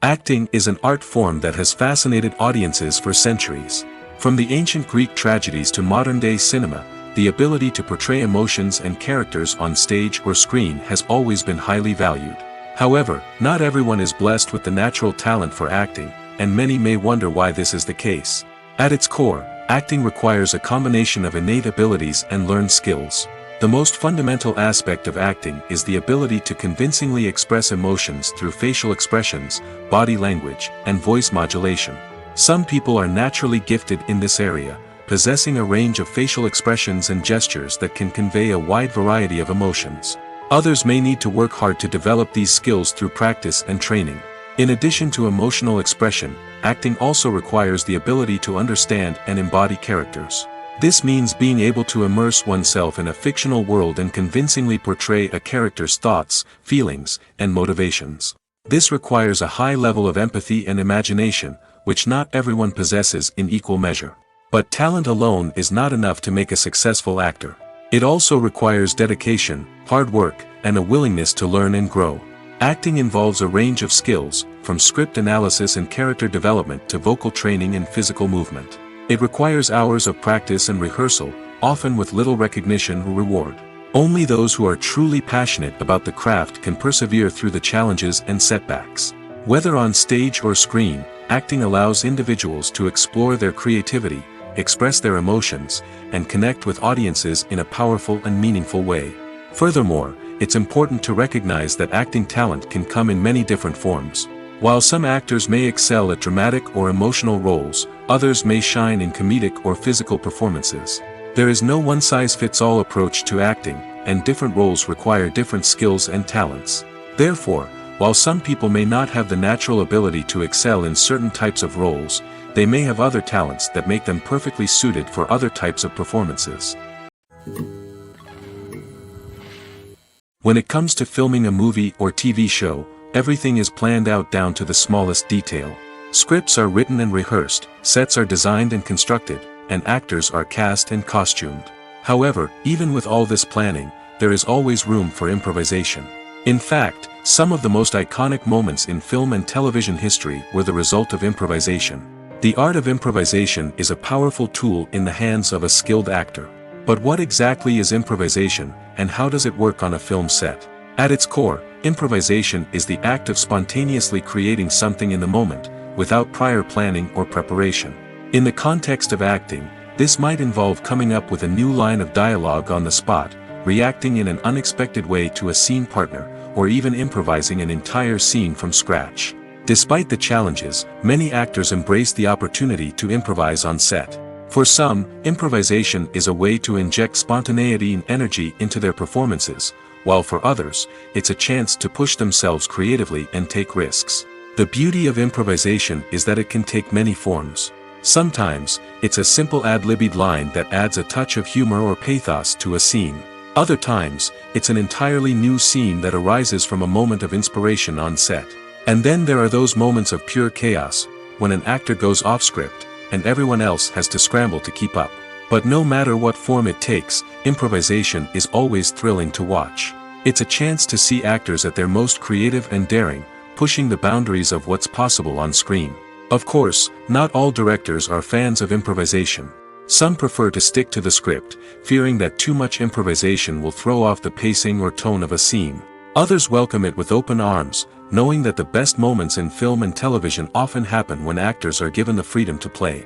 Acting is an art form that has fascinated audiences for centuries. From the ancient Greek tragedies to modern-day cinema, the ability to portray emotions and characters on stage or screen has always been highly valued. However, not everyone is blessed with the natural talent for acting, and many may wonder why this is the case. At its core, acting requires a combination of innate abilities and learned skills. The most fundamental aspect of acting is the ability to convincingly express emotions through facial expressions, body language, and voice modulation. Some people are naturally gifted in this area, possessing a range of facial expressions and gestures that can convey a wide variety of emotions. Others may need to work hard to develop these skills through practice and training. In addition to emotional expression, acting also requires the ability to understand and embody characters. This means being able to immerse oneself in a fictional world and convincingly portray a character's thoughts, feelings, and motivations. This requires a high level of empathy and imagination, which not everyone possesses in equal measure. But talent alone is not enough to make a successful actor. It also requires dedication, hard work, and a willingness to learn and grow. Acting involves a range of skills, from script analysis and character development to vocal training and physical movement. It requires hours of practice and rehearsal, often with little recognition or reward. Only those who are truly passionate about the craft can persevere through the challenges and setbacks. Whether on stage or screen, acting allows individuals to explore their creativity, express their emotions, and connect with audiences in a powerful and meaningful way. Furthermore, it's important to recognize that acting talent can come in many different forms. While some actors may excel at dramatic or emotional roles, others may shine in comedic or physical performances. There is no one-size-fits-all approach to acting, and different roles require different skills and talents. Therefore, while some people may not have the natural ability to excel in certain types of roles, they may have other talents that make them perfectly suited for other types of performances. When it comes to filming a movie or TV show, everything is planned out down to the smallest detail. Scripts are written and rehearsed, sets are designed and constructed, and actors are cast and costumed. However, even with all this planning, there is always room for improvisation. In fact, some of the most iconic moments in film and television history were the result of improvisation. The art of improvisation is a powerful tool in the hands of a skilled actor. But what exactly is improvisation, and how does it work on a film set? At its core, improvisation is the act of spontaneously creating something in the moment, without prior planning or preparation. In the context of acting, this might involve coming up with a new line of dialogue on the spot, reacting in an unexpected way to a scene partner, or even improvising an entire scene from scratch. Despite the challenges, many actors embrace the opportunity to improvise on set. For some, improvisation is a way to inject spontaneity and energy into their performances, while for others, it's a chance to push themselves creatively and take risks. The beauty of improvisation is that it can take many forms. Sometimes, it's a simple ad-libbed line that adds a touch of humor or pathos to a scene. Other times, it's an entirely new scene that arises from a moment of inspiration on set. And then there are those moments of pure chaos, when an actor goes off script, and everyone else has to scramble to keep up. But no matter what form it takes, improvisation is always thrilling to watch. It's a chance to see actors at their most creative and daring, pushing the boundaries of what's possible on screen. Of course, not all directors are fans of improvisation. Some prefer to stick to the script, fearing that too much improvisation will throw off the pacing or tone of a scene. Others welcome it with open arms, knowing that the best moments in film and television often happen when actors are given the freedom to play.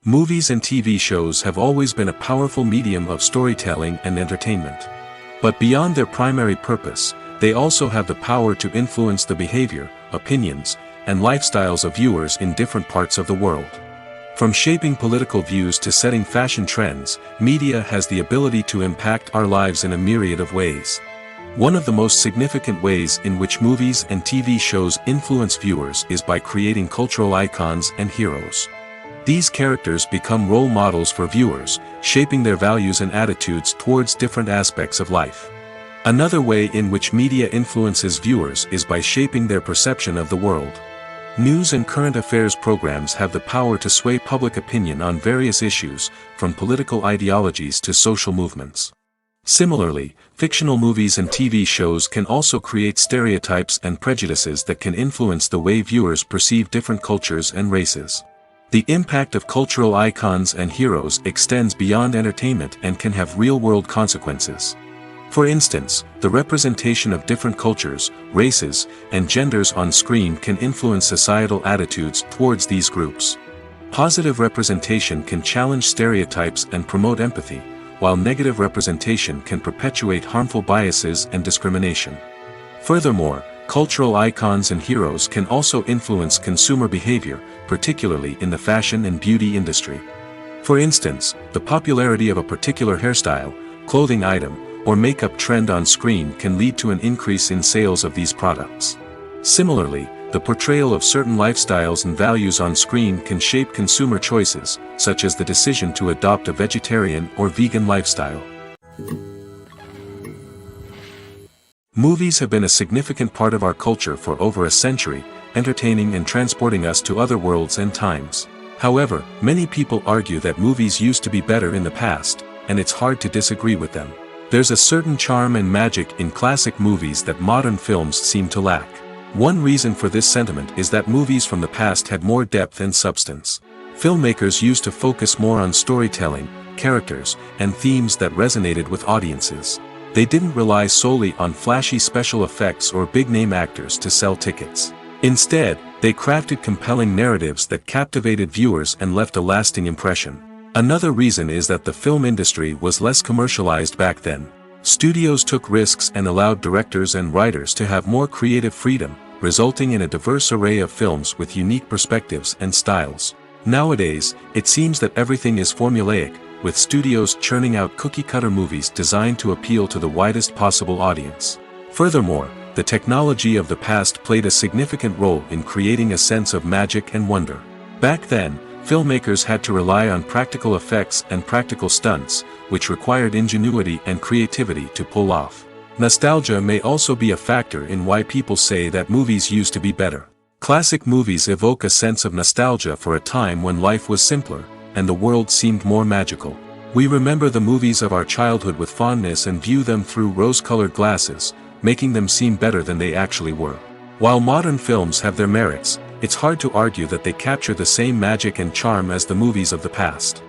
Movies and TV shows have always been a powerful medium of storytelling and entertainment. But beyond their primary purpose, they also have the power to influence the behavior, opinions, and lifestyles of viewers in different parts of the world. From shaping political views to setting fashion trends, media has the ability to impact our lives in a myriad of ways. One of the most significant ways in which movies and TV shows influence viewers is by creating cultural icons and heroes. These characters become role models for viewers, shaping their values and attitudes towards different aspects of life. Another way in which media influences viewers is by shaping their perception of the world. News and current affairs programs have the power to sway public opinion on various issues, from political ideologies to social movements. Similarly, fictional movies and TV shows can also create stereotypes and prejudices that can influence the way viewers perceive different cultures and races. The impact of cultural icons and heroes extends beyond entertainment and can have real-world consequences. For instance, the representation of different cultures, races, and genders on screen can influence societal attitudes towards these groups. Positive representation can challenge stereotypes and promote empathy, while negative representation can perpetuate harmful biases and discrimination. Furthermore, cultural icons and heroes can also influence consumer behavior, particularly in the fashion and beauty industry. For instance, the popularity of a particular hairstyle, clothing item, or makeup trend on screen can lead to an increase in sales of these products. Similarly, the portrayal of certain lifestyles and values on screen can shape consumer choices, such as the decision to adopt a vegetarian or vegan lifestyle. Movies have been a significant part of our culture for over a century, entertaining and transporting us to other worlds and times. However, many people argue that movies used to be better in the past, and it's hard to disagree with them. There's a certain charm and magic in classic movies that modern films seem to lack. One reason for this sentiment is that movies from the past had more depth and substance. Filmmakers used to focus more on storytelling, characters, and themes that resonated with audiences. They didn't rely solely on flashy special effects or big-name actors to sell tickets. Instead, they crafted compelling narratives that captivated viewers and left a lasting impression. Another reason is that the film industry was less commercialized back then. Studios took risks and allowed directors and writers to have more creative freedom, resulting in a diverse array of films with unique perspectives and styles. Nowadays, it seems that everything is formulaic, with studios churning out cookie-cutter movies designed to appeal to the widest possible audience. Furthermore, the technology of the past played a significant role in creating a sense of magic and wonder. Back then, filmmakers had to rely on practical effects and practical stunts, which required ingenuity and creativity to pull off. Nostalgia may also be a factor in why people say that movies used to be better. Classic movies evoke a sense of nostalgia for a time when life was simpler, and the world seemed more magical. We remember the movies of our childhood with fondness and view them through rose-colored glasses, making them seem better than they actually were. While modern films have their merits, it's hard to argue that they capture the same magic and charm as the movies of the past.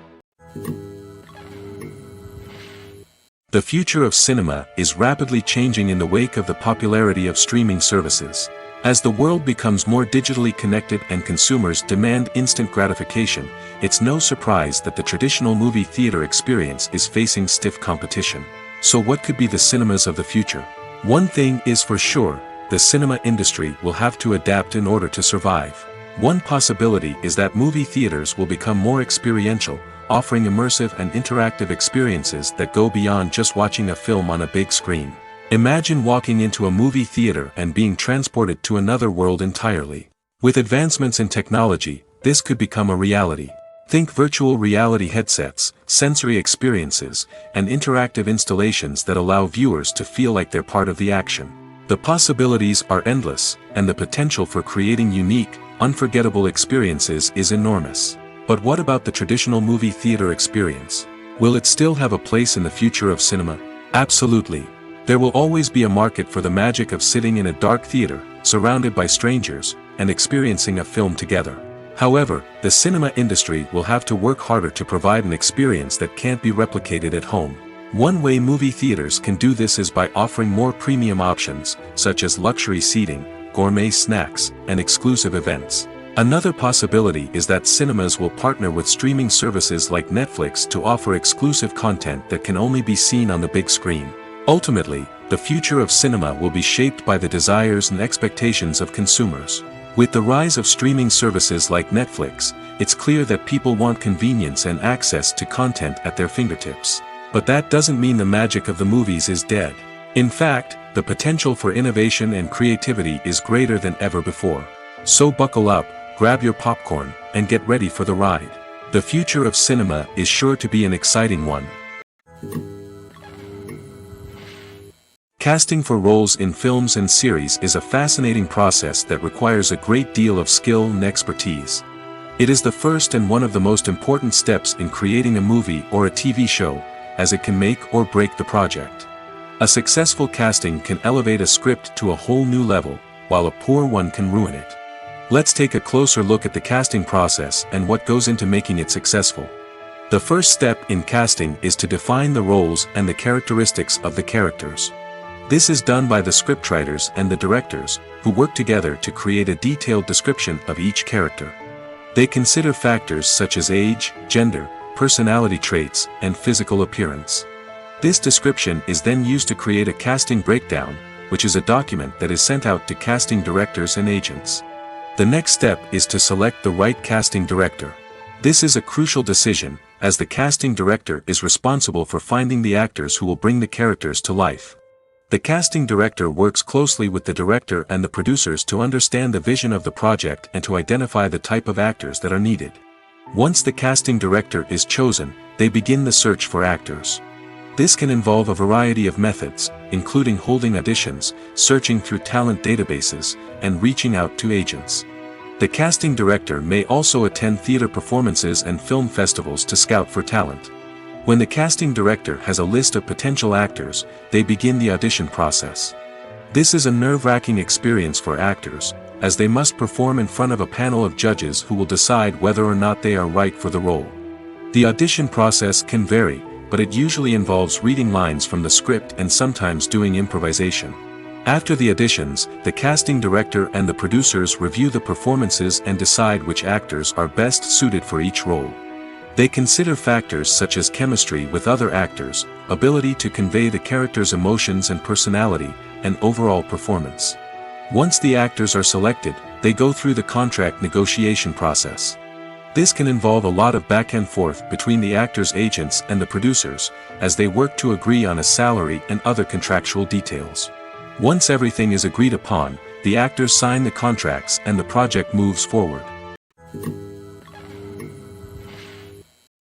The future of cinema is rapidly changing in the wake of the popularity of streaming services. As the world becomes more digitally connected and consumers demand instant gratification, it's no surprise that the traditional movie theater experience is facing stiff competition. So what could be the cinemas of the future? One thing is for sure, the cinema industry will have to adapt in order to survive. One possibility is that movie theaters will become more experiential, offering immersive and interactive experiences that go beyond just watching a film on a big screen. Imagine walking into a movie theater and being transported to another world entirely. With advancements in technology, this could become a reality. Think virtual reality headsets, sensory experiences, and interactive installations that allow viewers to feel like they're part of the action. The possibilities are endless, and the potential for creating unique, unforgettable experiences is enormous. But what about the traditional movie theater experience? Will it still have a place in the future of cinema? Absolutely. There will always be a market for the magic of sitting in a dark theater, surrounded by strangers, and experiencing a film together. However, the cinema industry will have to work harder to provide an experience that can't be replicated at home. One way movie theaters can do this is by offering more premium options, such as luxury seating, gourmet snacks, and exclusive events. Another possibility is that cinemas will partner with streaming services like Netflix to offer exclusive content that can only be seen on the big screen. Ultimately, the future of cinema will be shaped by the desires and expectations of consumers. With the rise of streaming services like Netflix, it's clear that people want convenience and access to content at their fingertips. But that doesn't mean the magic of the movies is dead. In fact, the potential for innovation and creativity is greater than ever before. So buckle up, grab your popcorn, and get ready for the ride. The future of cinema is sure to be an exciting one. Casting for roles in films and series is a fascinating process that requires a great deal of skill and expertise. It is the first and one of the most important steps in creating a movie or a TV show, as it can make or break the project. A successful casting can elevate a script to a whole new level, while a poor one can ruin it. Let's take a closer look at the casting process and what goes into making it successful. The first step in casting is to define the roles and the characteristics of the characters. This is done by the scriptwriters and the directors, who work together to create a detailed description of each character. They consider factors such as age, gender, personality traits, and physical appearance. This description is then used to create a casting breakdown, which is a document that is sent out to casting directors and agents. The next step is to select the right casting director. This is a crucial decision, as the casting director is responsible for finding the actors who will bring the characters to life. The casting director works closely with the director and the producers to understand the vision of the project and to identify the type of actors that are needed. Once the casting director is chosen, they begin the search for actors. This can involve a variety of methods, including holding auditions, searching through talent databases, and reaching out to agents. The casting director may also attend theater performances and film festivals to scout for talent. When the casting director has a list of potential actors, they begin the audition process. This is a nerve-wracking experience for actors, as they must perform in front of a panel of judges who will decide whether or not they are right for the role. The audition process can vary, but it usually involves reading lines from the script and sometimes doing improvisation. After the auditions, the casting director and the producers review the performances and decide which actors are best suited for each role. They consider factors such as chemistry with other actors, ability to convey the character's emotions and personality, and overall performance. Once the actors are selected, they go through the contract negotiation process. This can involve a lot of back and forth between the actors' agents and the producers, as they work to agree on a salary and other contractual details. Once everything is agreed upon, the actors sign the contracts and the project moves forward.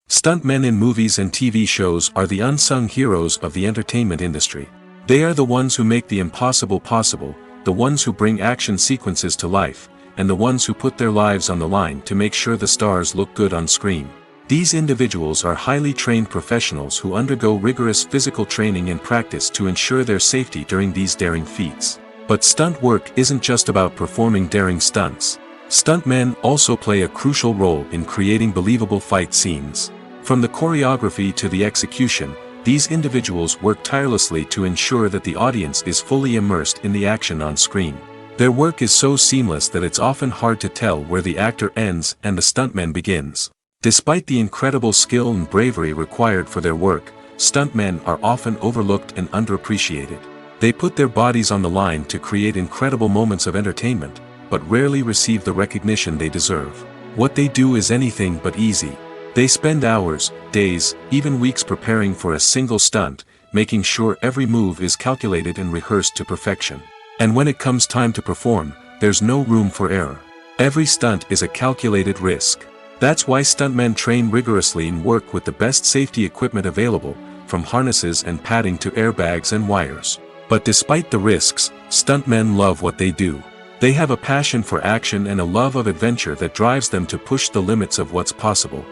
Stuntmen in movies and TV shows are the unsung heroes of the entertainment industry. They are the ones who make the impossible possible, the ones who bring action sequences to life, and the ones who put their lives on the line to make sure the stars look good on screen. These individuals are highly trained professionals who undergo rigorous physical training and practice to ensure their safety during these daring feats. But stunt work isn't just about performing daring stunts. Stuntmen also play a crucial role in creating believable fight scenes. From the choreography to the execution, these individuals work tirelessly to ensure that the audience is fully immersed in the action on screen. Their work is so seamless that it's often hard to tell where the actor ends and the stuntman begins. Despite the incredible skill and bravery required for their work, stuntmen are often overlooked and underappreciated. They put their bodies on the line to create incredible moments of entertainment, but rarely receive the recognition they deserve. What they do is anything but easy. They spend hours, days, even weeks preparing for a single stunt, making sure every move is calculated and rehearsed to perfection. And when it comes time to perform, there's no room for error. Every stunt is a calculated risk. That's why stuntmen train rigorously and work with the best safety equipment available, from harnesses and padding to airbags and wires. But despite the risks, stuntmen love what they do. They have a passion for action and a love of adventure that drives them to push the limits of what's possible.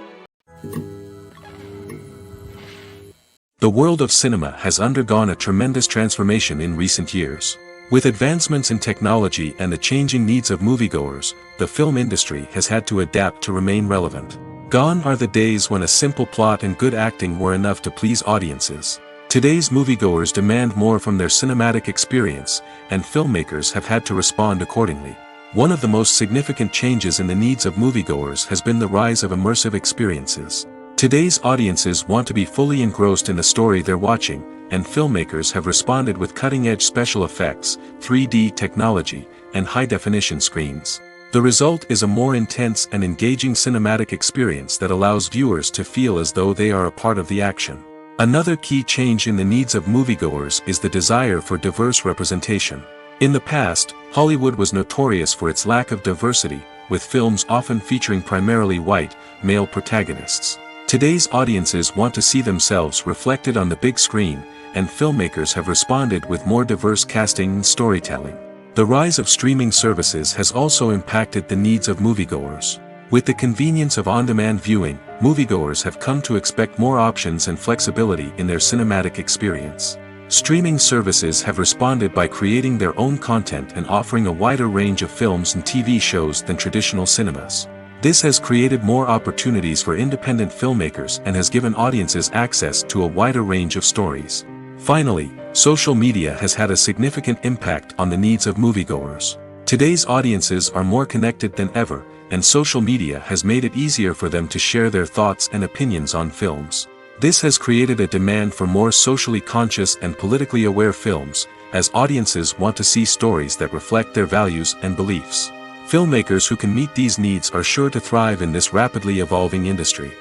The world of cinema has undergone a tremendous transformation in recent years. With advancements in technology and the changing needs of moviegoers, the film industry has had to adapt to remain relevant. Gone are the days when a simple plot and good acting were enough to please audiences. Today's moviegoers demand more from their cinematic experience, and filmmakers have had to respond accordingly. One of the most significant changes in the needs of moviegoers has been the rise of immersive experiences. Today's audiences want to be fully engrossed in the story they're watching, and filmmakers have responded with cutting-edge special effects, 3D technology, and high-definition screens. The result is a more intense and engaging cinematic experience that allows viewers to feel as though they are a part of the action. Another key change in the needs of moviegoers is the desire for diverse representation. In the past, Hollywood was notorious for its lack of diversity, with films often featuring primarily white, male protagonists. Today's audiences want to see themselves reflected on the big screen, and filmmakers have responded with more diverse casting and storytelling. The rise of streaming services has also impacted the needs of moviegoers. With the convenience of on-demand viewing, moviegoers have come to expect more options and flexibility in their cinematic experience. Streaming services have responded by creating their own content and offering a wider range of films and TV shows than traditional cinemas. This has created more opportunities for independent filmmakers and has given audiences access to a wider range of stories. Finally, social media has had a significant impact on the needs of moviegoers. Today's audiences are more connected than ever, and social media has made it easier for them to share their thoughts and opinions on films. This has created a demand for more socially conscious and politically aware films, as audiences want to see stories that reflect their values and beliefs. Filmmakers who can meet these needs are sure to thrive in this rapidly evolving industry.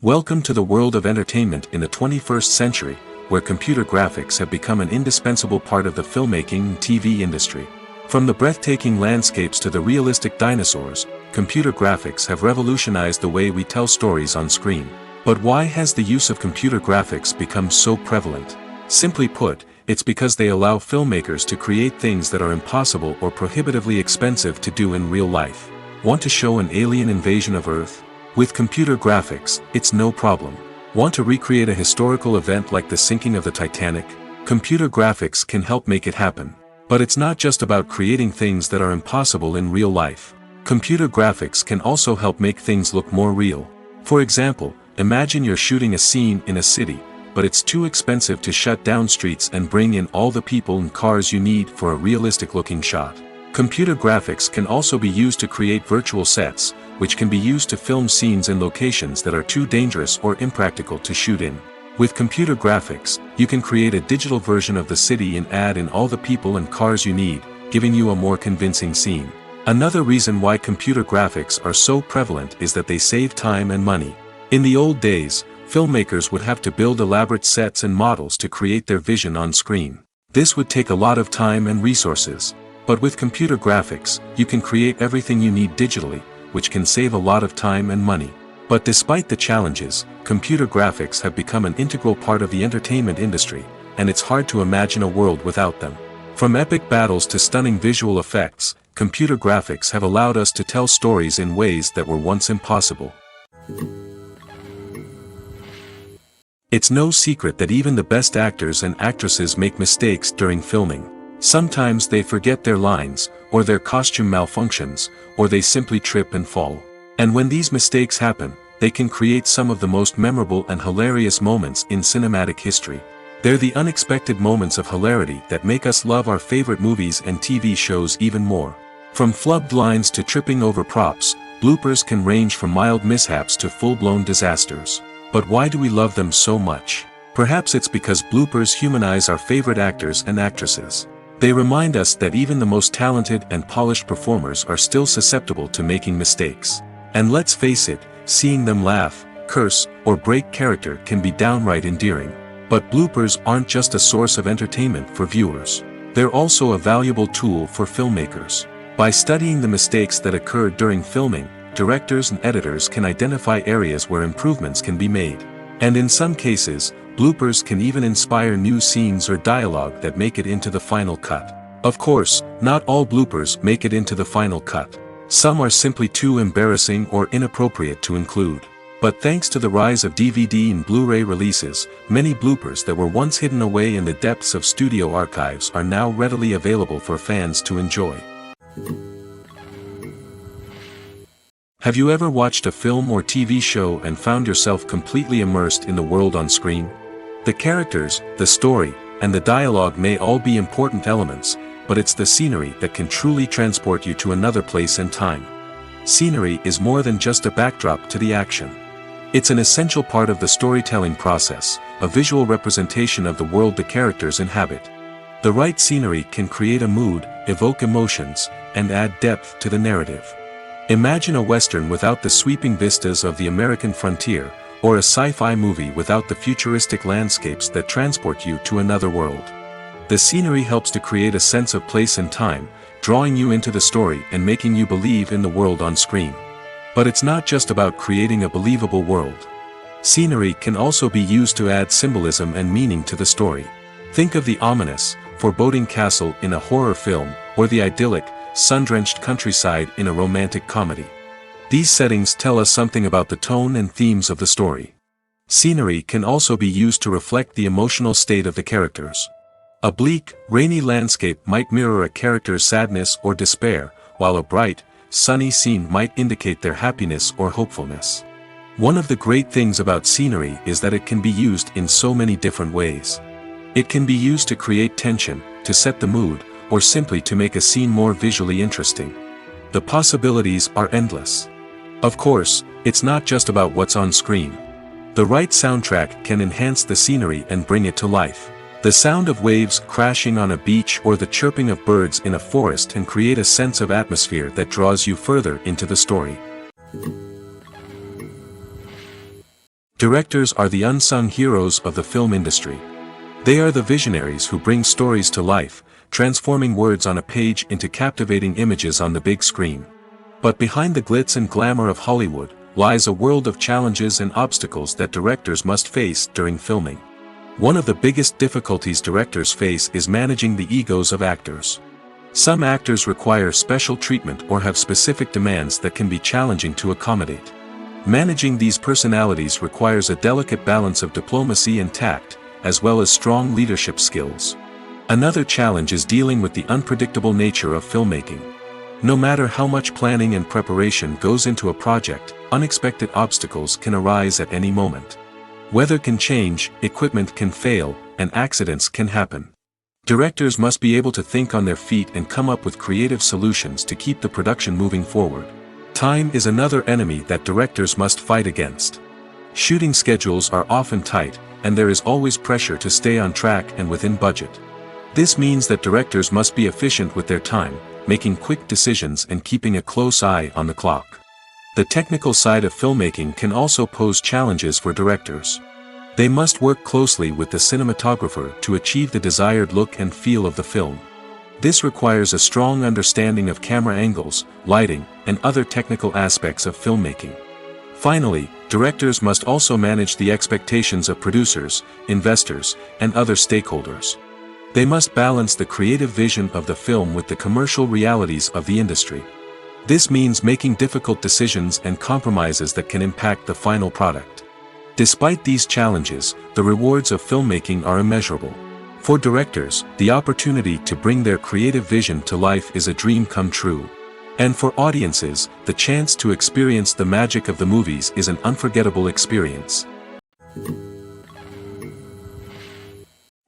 Welcome to the world of entertainment in the 21st century, where computer graphics have become an indispensable part of the filmmaking and TV industry. From the breathtaking landscapes to the realistic dinosaurs, computer graphics have revolutionized the way we tell stories on screen. But why has the use of computer graphics become so prevalent? Simply put, it's because they allow filmmakers to create things that are impossible or prohibitively expensive to do in real life. Want to show an alien invasion of Earth? With computer graphics, it's no problem. Want to recreate a historical event like the sinking of the Titanic? Computer graphics can help make it happen. But it's not just about creating things that are impossible in real life. Computer graphics can also help make things look more real. For example, imagine you're shooting a scene in a city, but it's too expensive to shut down streets and bring in all the people and cars you need for a realistic-looking shot. Computer graphics can also be used to create virtual sets, which can be used to film scenes in locations that are too dangerous or impractical to shoot in. With computer graphics, you can create a digital version of the city and add in all the people and cars you need, giving you a more convincing scene. Another reason why computer graphics are so prevalent is that they save time and money. In the old days, filmmakers would have to build elaborate sets and models to create their vision on screen. This would take a lot of time and resources. But with computer graphics, you can create everything you need digitally, which can save a lot of time and money. But despite the challenges, computer graphics have become an integral part of the entertainment industry, and it's hard to imagine a world without them. From epic battles to stunning visual effects, computer graphics have allowed us to tell stories in ways that were once impossible. It's no secret that even the best actors and actresses make mistakes during filming. Sometimes they forget their lines, or their costume malfunctions, or they simply trip and fall. And when these mistakes happen, they can create some of the most memorable and hilarious moments in cinematic history. They're the unexpected moments of hilarity that make us love our favorite movies and TV shows even more. From flubbed lines to tripping over props, bloopers can range from mild mishaps to full-blown disasters. But why do we love them so much? Perhaps it's because bloopers humanize our favorite actors and actresses. They remind us that even the most talented and polished performers are still susceptible to making mistakes. And let's face it, seeing them laugh, curse, or break character can be downright endearing. But bloopers aren't just a source of entertainment for viewers. They're also a valuable tool for filmmakers. By studying the mistakes that occurred during filming, directors and editors can identify areas where improvements can be made. And in some cases, bloopers can even inspire new scenes or dialogue that make it into the final cut. Of course, not all bloopers make it into the final cut. Some are simply too embarrassing or inappropriate to include. But thanks to the rise of DVD and Blu-ray releases, many bloopers that were once hidden away in the depths of studio archives are now readily available for fans to enjoy. Have you ever watched a film or TV show and found yourself completely immersed in the world on screen? The characters, the story, and the dialogue may all be important elements, but it's the scenery that can truly transport you to another place and time. Scenery is more than just a backdrop to the action. It's an essential part of the storytelling process, a visual representation of the world the characters inhabit. The right scenery can create a mood, evoke emotions, and add depth to the narrative. Imagine a Western without the sweeping vistas of the American frontier, or a sci-fi movie without the futuristic landscapes that transport you to another world. The scenery helps to create a sense of place and time, drawing you into the story and making you believe in the world on screen. But it's not just about creating a believable world. Scenery can also be used to add symbolism and meaning to the story. Think of the ominous, foreboding castle in a horror film, or the idyllic, sun-drenched countryside in a romantic comedy. These settings tell us something about the tone and themes of the story. Scenery can also be used to reflect the emotional state of the characters. A bleak, rainy landscape might mirror a character's sadness or despair, while a bright, sunny scene might indicate their happiness or hopefulness. One of the great things about scenery is that it can be used in so many different ways. It can be used to create tension, to set the mood, or simply to make a scene more visually interesting. The possibilities are endless. Of course, it's not just about what's on screen. The right soundtrack can enhance the scenery and bring it to life. The sound of waves crashing on a beach or the chirping of birds in a forest can create a sense of atmosphere that draws you further into the story. Directors are the unsung heroes of the film industry. They are the visionaries who bring stories to life, transforming words on a page into captivating images on the big screen. But behind the glitz and glamour of Hollywood, lies a world of challenges and obstacles that directors must face during filming. One of the biggest difficulties directors face is managing the egos of actors. Some actors require special treatment or have specific demands that can be challenging to accommodate. Managing these personalities requires a delicate balance of diplomacy and tact, as well as strong leadership skills. Another challenge is dealing with the unpredictable nature of filmmaking. No matter how much planning and preparation goes into a project, unexpected obstacles can arise at any moment. Weather can change, equipment can fail, and accidents can happen. Directors must be able to think on their feet and come up with creative solutions to keep the production moving forward. Time is another enemy that directors must fight against. Shooting schedules are often tight, and there is always pressure to stay on track and within budget. This means that directors must be efficient with their time, making quick decisions and keeping a close eye on the clock. The technical side of filmmaking can also pose challenges for directors. They must work closely with the cinematographer to achieve the desired look and feel of the film. This requires a strong understanding of camera angles, lighting, and other technical aspects of filmmaking. Finally, directors must also manage the expectations of producers, investors, and other stakeholders. They must balance the creative vision of the film with the commercial realities of the industry. This means making difficult decisions and compromises that can impact the final product. Despite these challenges, the rewards of filmmaking are immeasurable. For directors, the opportunity to bring their creative vision to life is a dream come true. And for audiences, the chance to experience the magic of the movies is an unforgettable experience.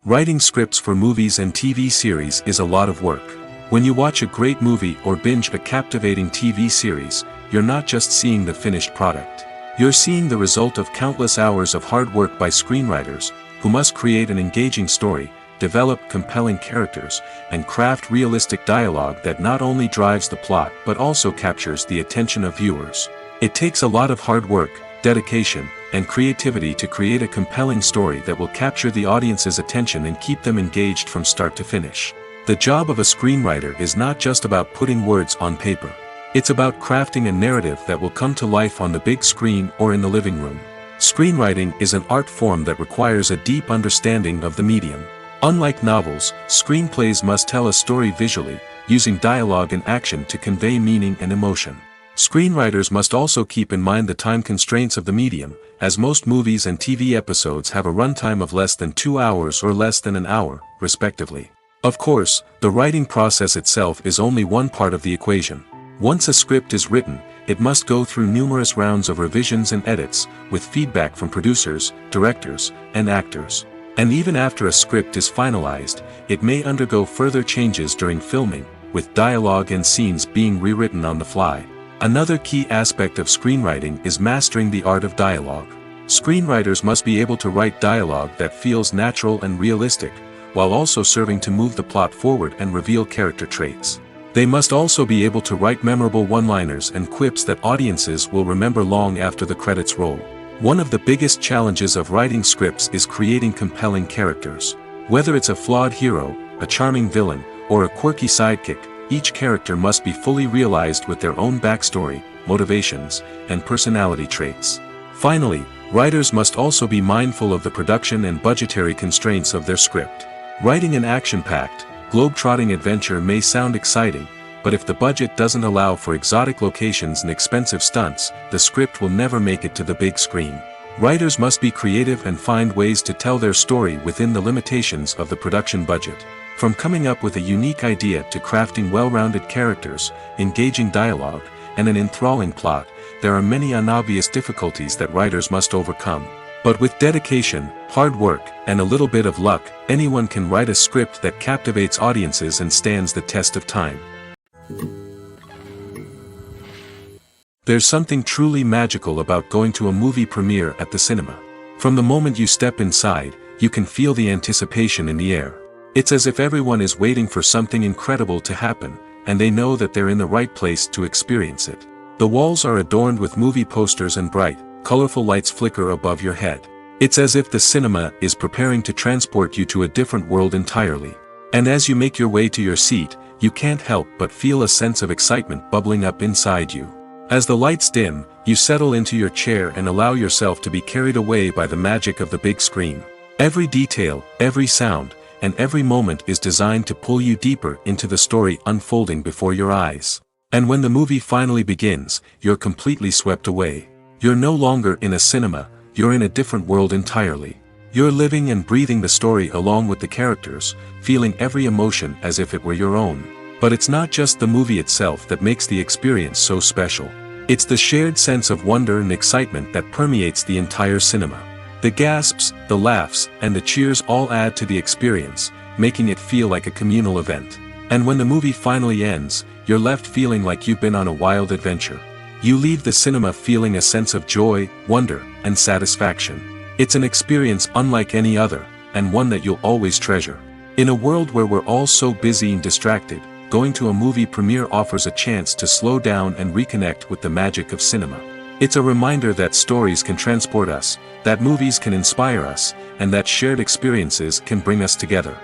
Writing scripts for movies and TV series is a lot of work. When you watch a great movie or binge a captivating TV series, you're not just seeing the finished product. You're seeing the result of countless hours of hard work by screenwriters, who must create an engaging story, develop compelling characters, and craft realistic dialogue that not only drives the plot but also captures the attention of viewers. It takes a lot of hard work, dedication, and creativity to create a compelling story that will capture the audience's attention and keep them engaged from start to finish. The job of a screenwriter is not just about putting words on paper. It's about crafting a narrative that will come to life on the big screen or in the living room. Screenwriting is an art form that requires a deep understanding of the medium. Unlike novels, screenplays must tell a story visually, using dialogue and action to convey meaning and emotion. Screenwriters must also keep in mind the time constraints of the medium, as most movies and TV episodes have a runtime of less than 2 hours or less than an hour, respectively. Of course, the writing process itself is only one part of the equation. Once a script is written, it must go through numerous rounds of revisions and edits, with feedback from producers, directors, and actors. And even after a script is finalized, it may undergo further changes during filming, with dialogue and scenes being rewritten on the fly. Another key aspect of screenwriting is mastering the art of dialogue. Screenwriters must be able to write dialogue that feels natural and realistic, while also serving to move the plot forward and reveal character traits. They must also be able to write memorable one-liners and quips that audiences will remember long after the credits roll. One of the biggest challenges of writing scripts is creating compelling characters. Whether it's a flawed hero, a charming villain, or a quirky sidekick, each character must be fully realized with their own backstory, motivations, and personality traits. Finally, writers must also be mindful of the production and budgetary constraints of their script. Writing an action-packed, globe-trotting adventure may sound exciting, but if the budget doesn't allow for exotic locations and expensive stunts, the script will never make it to the big screen. Writers must be creative and find ways to tell their story within the limitations of the production budget. From coming up with a unique idea to crafting well-rounded characters, engaging dialogue, and an enthralling plot, there are many unobvious difficulties that writers must overcome. But with dedication, hard work, and a little bit of luck, anyone can write a script that captivates audiences and stands the test of time. There's something truly magical about going to a movie premiere at the cinema. From the moment you step inside, you can feel the anticipation in the air. It's as if everyone is waiting for something incredible to happen, and they know that they're in the right place to experience it. The walls are adorned with movie posters and bright, colorful lights flicker above your head. It's as if the cinema is preparing to transport you to a different world entirely. And as you make your way to your seat, you can't help but feel a sense of excitement bubbling up inside you. As the lights dim, you settle into your chair and allow yourself to be carried away by the magic of the big screen. Every detail, every sound, and every moment is designed to pull you deeper into the story unfolding before your eyes. And when the movie finally begins, you're completely swept away. You're no longer in a cinema, you're in a different world entirely. You're living and breathing the story along with the characters, feeling every emotion as if it were your own. But it's not just the movie itself that makes the experience so special. It's the shared sense of wonder and excitement that permeates the entire cinema. The gasps, the laughs, and the cheers all add to the experience, making it feel like a communal event. And when the movie finally ends, you're left feeling like you've been on a wild adventure. You leave the cinema feeling a sense of joy, wonder, and satisfaction. It's an experience unlike any other, and one that you'll always treasure. In a world where we're all so busy and distracted, going to a movie premiere offers a chance to slow down and reconnect with the magic of cinema. It's a reminder that stories can transport us, that movies can inspire us, and that shared experiences can bring us together.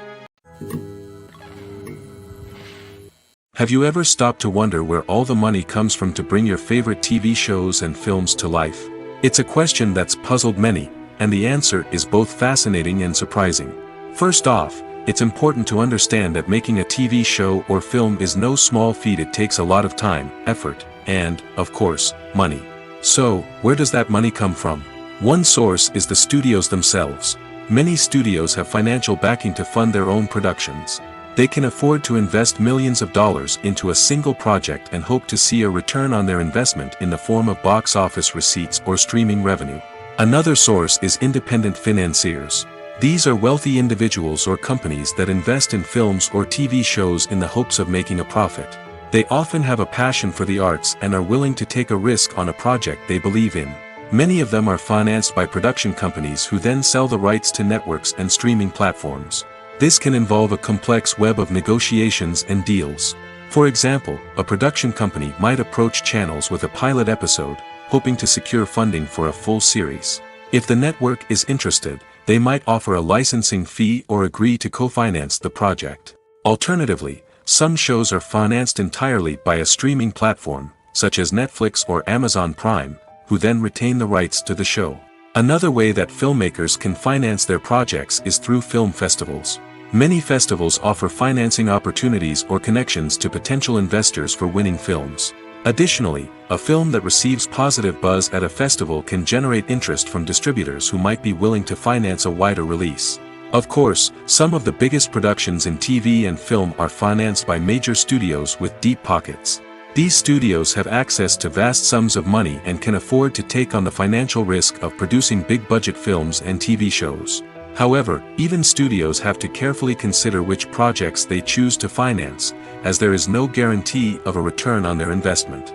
Have you ever stopped to wonder where all the money comes from to bring your favorite TV shows and films to life? It's a question that's puzzled many, and the answer is both fascinating and surprising. First off, it's important to understand that making a TV show or film is no small feat. It takes a lot of time, effort, and, of course, money. So, where does that money come from? One source is the studios themselves. Many studios have financial backing to fund their own productions. They can afford to invest millions of dollars into a single project and hope to see a return on their investment in the form of box office receipts or streaming revenue. Another source is independent financiers. These are wealthy individuals or companies that invest in films or TV shows in the hopes of making a profit. They often have a passion for the arts and are willing to take a risk on a project they believe in. Many of them are financed by production companies who then sell the rights to networks and streaming platforms. This can involve a complex web of negotiations and deals. For example, a production company might approach channels with a pilot episode, hoping to secure funding for a full series. If the network is interested, they might offer a licensing fee or agree to co-finance the project. Alternatively, some shows are financed entirely by a streaming platform, such as Netflix or Amazon Prime, who then retain the rights to the show. Another way that filmmakers can finance their projects is through film festivals. Many festivals offer financing opportunities or connections to potential investors for winning films. Additionally, a film that receives positive buzz at a festival can generate interest from distributors who might be willing to finance a wider release. Of course, some of the biggest productions in TV and film are financed by major studios with deep pockets. These studios have access to vast sums of money and can afford to take on the financial risk of producing big-budget films and TV shows. However, even studios have to carefully consider which projects they choose to finance, as there is no guarantee of a return on their investment.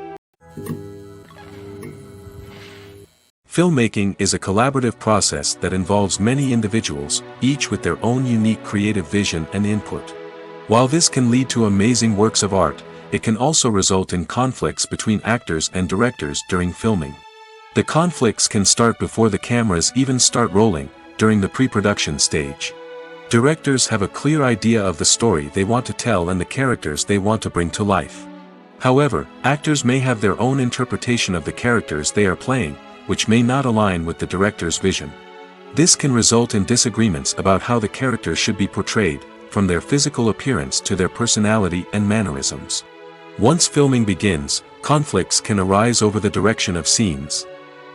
Filmmaking is a collaborative process that involves many individuals, each with their own unique creative vision and input. While this can lead to amazing works of art, it can also result in conflicts between actors and directors during filming. The conflicts can start before the cameras even start rolling, during the pre-production stage. Directors have a clear idea of the story they want to tell and the characters they want to bring to life. However, actors may have their own interpretation of the characters they are playing, which may not align with the director's vision. This can result in disagreements about how the characters should be portrayed, from their physical appearance to their personality and mannerisms. Once filming begins, conflicts can arise over the direction of scenes.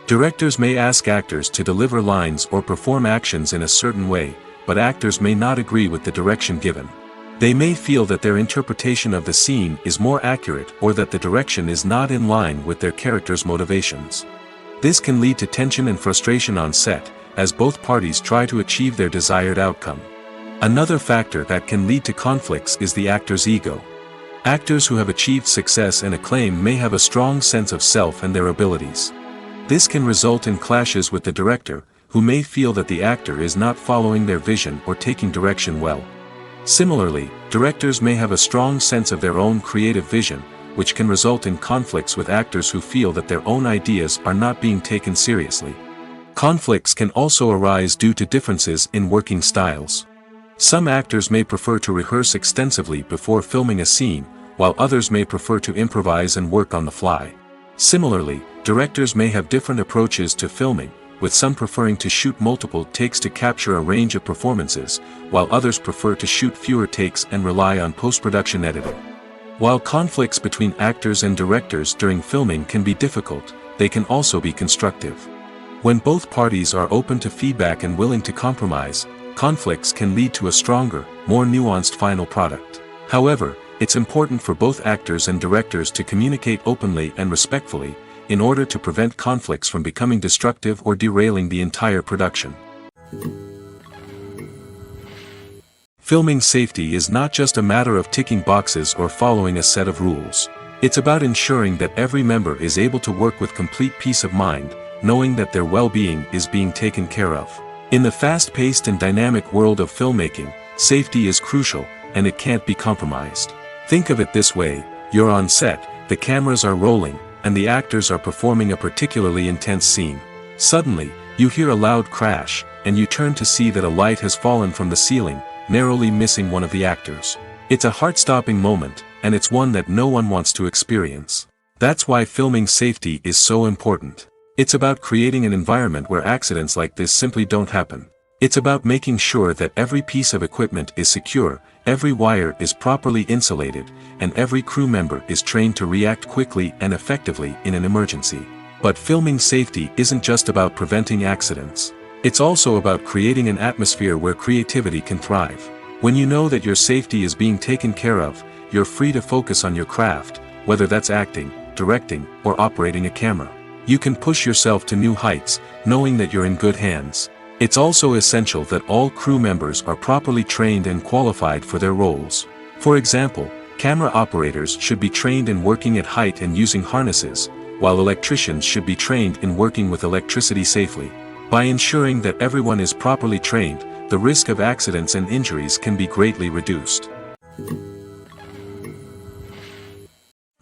Directors may ask actors to deliver lines or perform actions in a certain way, but actors may not agree with the direction given. They may feel that their interpretation of the scene is more accurate or that the direction is not in line with their character's motivations. This can lead to tension and frustration on set, as both parties try to achieve their desired outcome. Another factor that can lead to conflicts is the actor's ego. Actors who have achieved success and acclaim may have a strong sense of self and their abilities. This can result in clashes with the director, who may feel that the actor is not following their vision or taking direction well. Similarly, directors may have a strong sense of their own creative vision, which can result in conflicts with actors who feel that their own ideas are not being taken seriously. Conflicts can also arise due to differences in working styles. Some actors may prefer to rehearse extensively before filming a scene, while others may prefer to improvise and work on the fly. Similarly, directors may have different approaches to filming, with some preferring to shoot multiple takes to capture a range of performances, while others prefer to shoot fewer takes and rely on post-production editing. While conflicts between actors and directors during filming can be difficult, they can also be constructive. When both parties are open to feedback and willing to compromise, conflicts can lead to a stronger, more nuanced final product. However, it's important for both actors and directors to communicate openly and respectfully, in order to prevent conflicts from becoming destructive or derailing the entire production. Filming safety is not just a matter of ticking boxes or following a set of rules. It's about ensuring that every member is able to work with complete peace of mind, knowing that their well-being is being taken care of. In the fast-paced and dynamic world of filmmaking, safety is crucial, and it can't be compromised. Think of it this way: you're on set, the cameras are rolling, and the actors are performing a particularly intense scene. Suddenly, you hear a loud crash, and you turn to see that a light has fallen from the ceiling, narrowly missing one of the actors. It's a heart-stopping moment, and it's one that no one wants to experience. That's why filming safety is so important. It's about creating an environment where accidents like this simply don't happen. It's about making sure that every piece of equipment is secure, every wire is properly insulated, and every crew member is trained to react quickly and effectively in an emergency. But filming safety isn't just about preventing accidents. It's also about creating an atmosphere where creativity can thrive. When you know that your safety is being taken care of, you're free to focus on your craft, whether that's acting, directing, or operating a camera. You can push yourself to new heights, knowing that you're in good hands. It's also essential that all crew members are properly trained and qualified for their roles. For example, camera operators should be trained in working at height and using harnesses, while electricians should be trained in working with electricity safely. By ensuring that everyone is properly trained, the risk of accidents and injuries can be greatly reduced.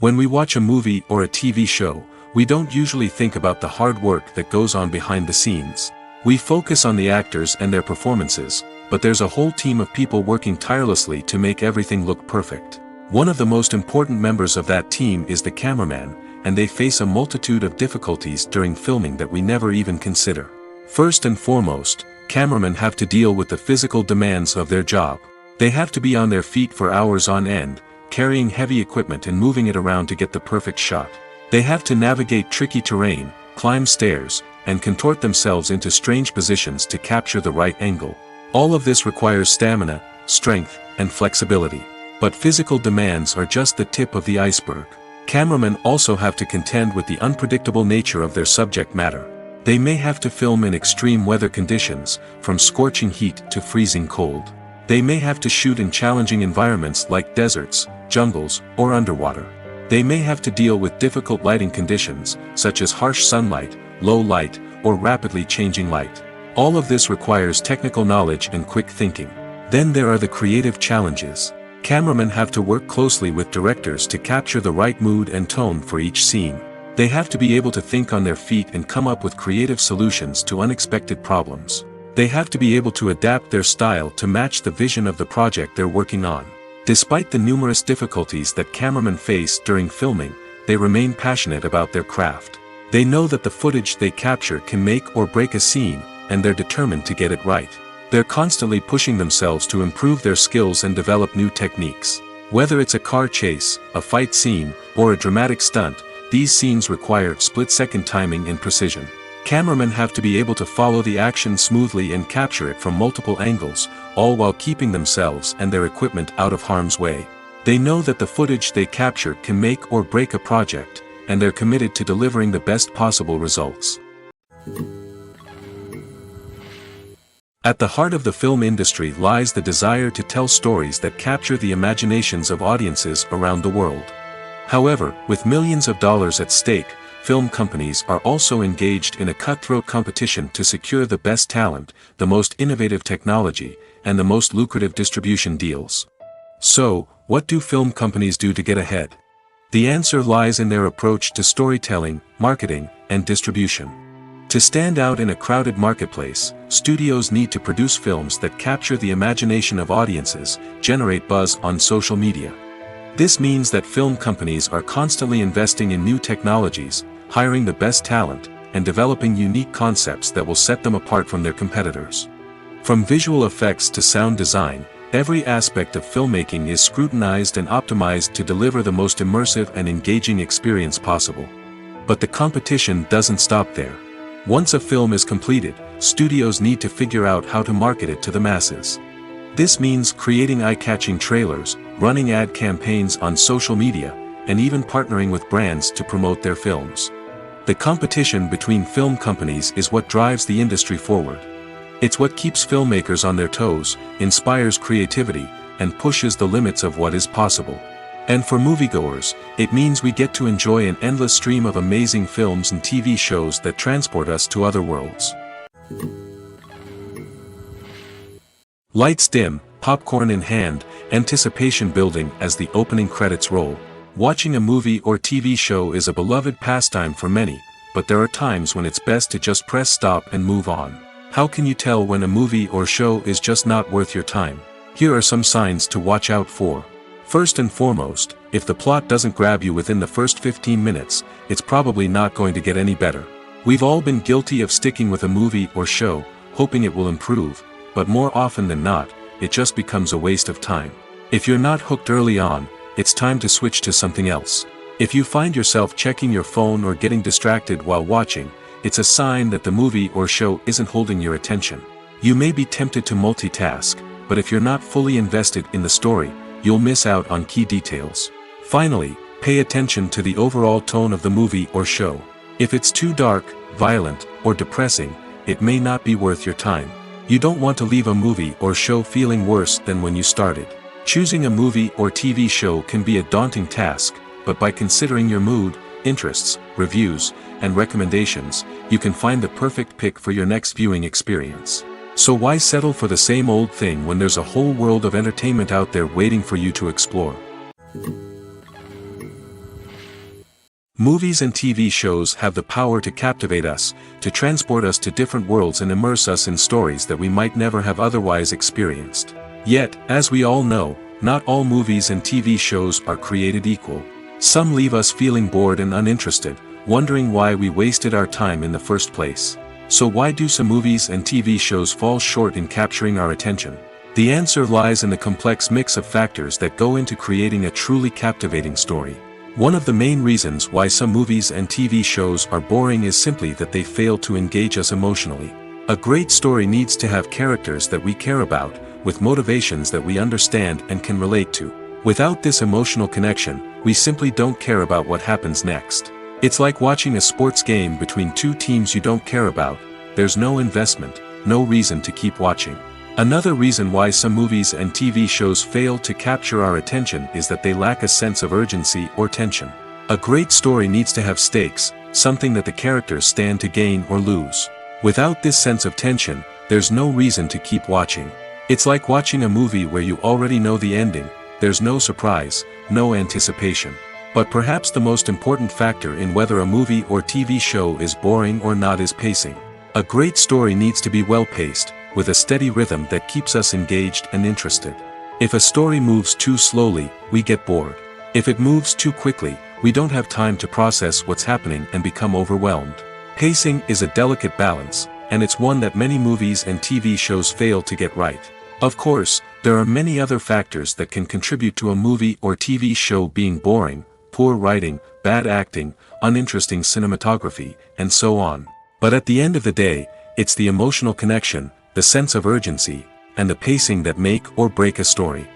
When we watch a movie or a TV show, we don't usually think about the hard work that goes on behind the scenes. We focus on the actors and their performances, but there's a whole team of people working tirelessly to make everything look perfect. One of the most important members of that team is the cameraman, and they face a multitude of difficulties during filming that we never even consider. First and foremost, cameramen have to deal with the physical demands of their job. They have to be on their feet for hours on end, carrying heavy equipment and moving it around to get the perfect shot. They have to navigate tricky terrain, climb stairs, and contort themselves into strange positions to capture the right angle. All of this requires stamina, strength, and flexibility. But physical demands are just the tip of the iceberg. Cameramen also have to contend with the unpredictable nature of their subject matter. They may have to film in extreme weather conditions, from scorching heat to freezing cold. They may have to shoot in challenging environments like deserts, jungles, or underwater. They may have to deal with difficult lighting conditions, such as harsh sunlight, low light, or rapidly changing light. All of this requires technical knowledge and quick thinking. Then there are the creative challenges. Cameramen have to work closely with directors to capture the right mood and tone for each scene. They have to be able to think on their feet and come up with creative solutions to unexpected problems. They have to be able to adapt their style to match the vision of the project they're working on. Despite the numerous difficulties that cameramen face during filming, they remain passionate about their craft. They know that the footage they capture can make or break a scene, and they're determined to get it right. They're constantly pushing themselves to improve their skills and develop new techniques. Whether it's a car chase, a fight scene, or a dramatic stunt, these scenes require split-second timing and precision. Cameramen have to be able to follow the action smoothly and capture it from multiple angles, all while keeping themselves and their equipment out of harm's way. They know that the footage they capture can make or break a project, and they're committed to delivering the best possible results. At the heart of the film industry lies the desire to tell stories that capture the imaginations of audiences around the world. However, with millions of dollars at stake, film companies are also engaged in a cutthroat competition to secure the best talent, the most innovative technology, and the most lucrative distribution deals. So, what do film companies do to get ahead? The answer lies in their approach to storytelling, marketing, and distribution. To stand out in a crowded marketplace, studios need to produce films that capture the imagination of audiences, generate buzz on social media. This means that film companies are constantly investing in new technologies, hiring the best talent, and developing unique concepts that will set them apart from their competitors. From visual effects to sound design, every aspect of filmmaking is scrutinized and optimized to deliver the most immersive and engaging experience possible. But the competition doesn't stop there. Once a film is completed, studios need to figure out how to market it to the masses. This means creating eye-catching trailers, running ad campaigns on social media, and even partnering with brands to promote their films. The competition between film companies is what drives the industry forward. It's what keeps filmmakers on their toes, inspires creativity, and pushes the limits of what is possible. And for moviegoers, it means we get to enjoy an endless stream of amazing films and TV shows that transport us to other worlds. Lights dim, popcorn in hand, anticipation building as the opening credits roll. Watching a movie or TV show is a beloved pastime for many, but there are times when it's best to just press stop and move on. How can you tell when a movie or show is just not worth your time? Here are some signs to watch out for. First and foremost, if the plot doesn't grab you within the first 15 minutes, it's probably not going to get any better. We've all been guilty of sticking with a movie or show, hoping it will improve, but more often than not, it just becomes a waste of time. If you're not hooked early on, it's time to switch to something else. If you find yourself checking your phone or getting distracted while watching, it's a sign that the movie or show isn't holding your attention. You may be tempted to multitask, but if you're not fully invested in the story, you'll miss out on key details. Finally, pay attention to the overall tone of the movie or show. If it's too dark, violent, or depressing, it may not be worth your time. You don't want to leave a movie or show feeling worse than when you started. Choosing a movie or TV show can be a daunting task, but by considering your mood, interests, reviews, and recommendations, you can find the perfect pick for your next viewing experience. So why settle for the same old thing when there's a whole world of entertainment out there waiting for you to explore? Movies and TV shows have the power to captivate us, to transport us to different worlds and immerse us in stories that we might never have otherwise experienced. Yet, as we all know, not all movies and TV shows are created equal. Some leave us feeling bored and uninterested, wondering why we wasted our time in the first place. So why do some movies and TV shows fall short in capturing our attention? The answer lies in the complex mix of factors that go into creating a truly captivating story. One of the main reasons why some movies and TV shows are boring is simply that they fail to engage us emotionally. A great story needs to have characters that we care about, with motivations that we understand and can relate to. Without this emotional connection, we simply don't care about what happens next. It's like watching a sports game between two teams you don't care about. There's no investment, no reason to keep watching. Another reason why some movies and TV shows fail to capture our attention is that they lack a sense of urgency or tension. A great story needs to have stakes, something that the characters stand to gain or lose. Without this sense of tension, there's no reason to keep watching. It's like watching a movie where you already know the ending. There's no surprise, no anticipation. But perhaps the most important factor in whether a movie or TV show is boring or not is pacing. A great story needs to be well-paced, with a steady rhythm that keeps us engaged and interested. If a story moves too slowly, we get bored. If it moves too quickly, we don't have time to process what's happening and become overwhelmed. Pacing is a delicate balance, and it's one that many movies and TV shows fail to get right. Of course, there are many other factors that can contribute to a movie or TV show being boring: poor writing, bad acting, uninteresting cinematography, and so on. But at the end of the day, it's the emotional connection, the sense of urgency, and the pacing that make or break a story.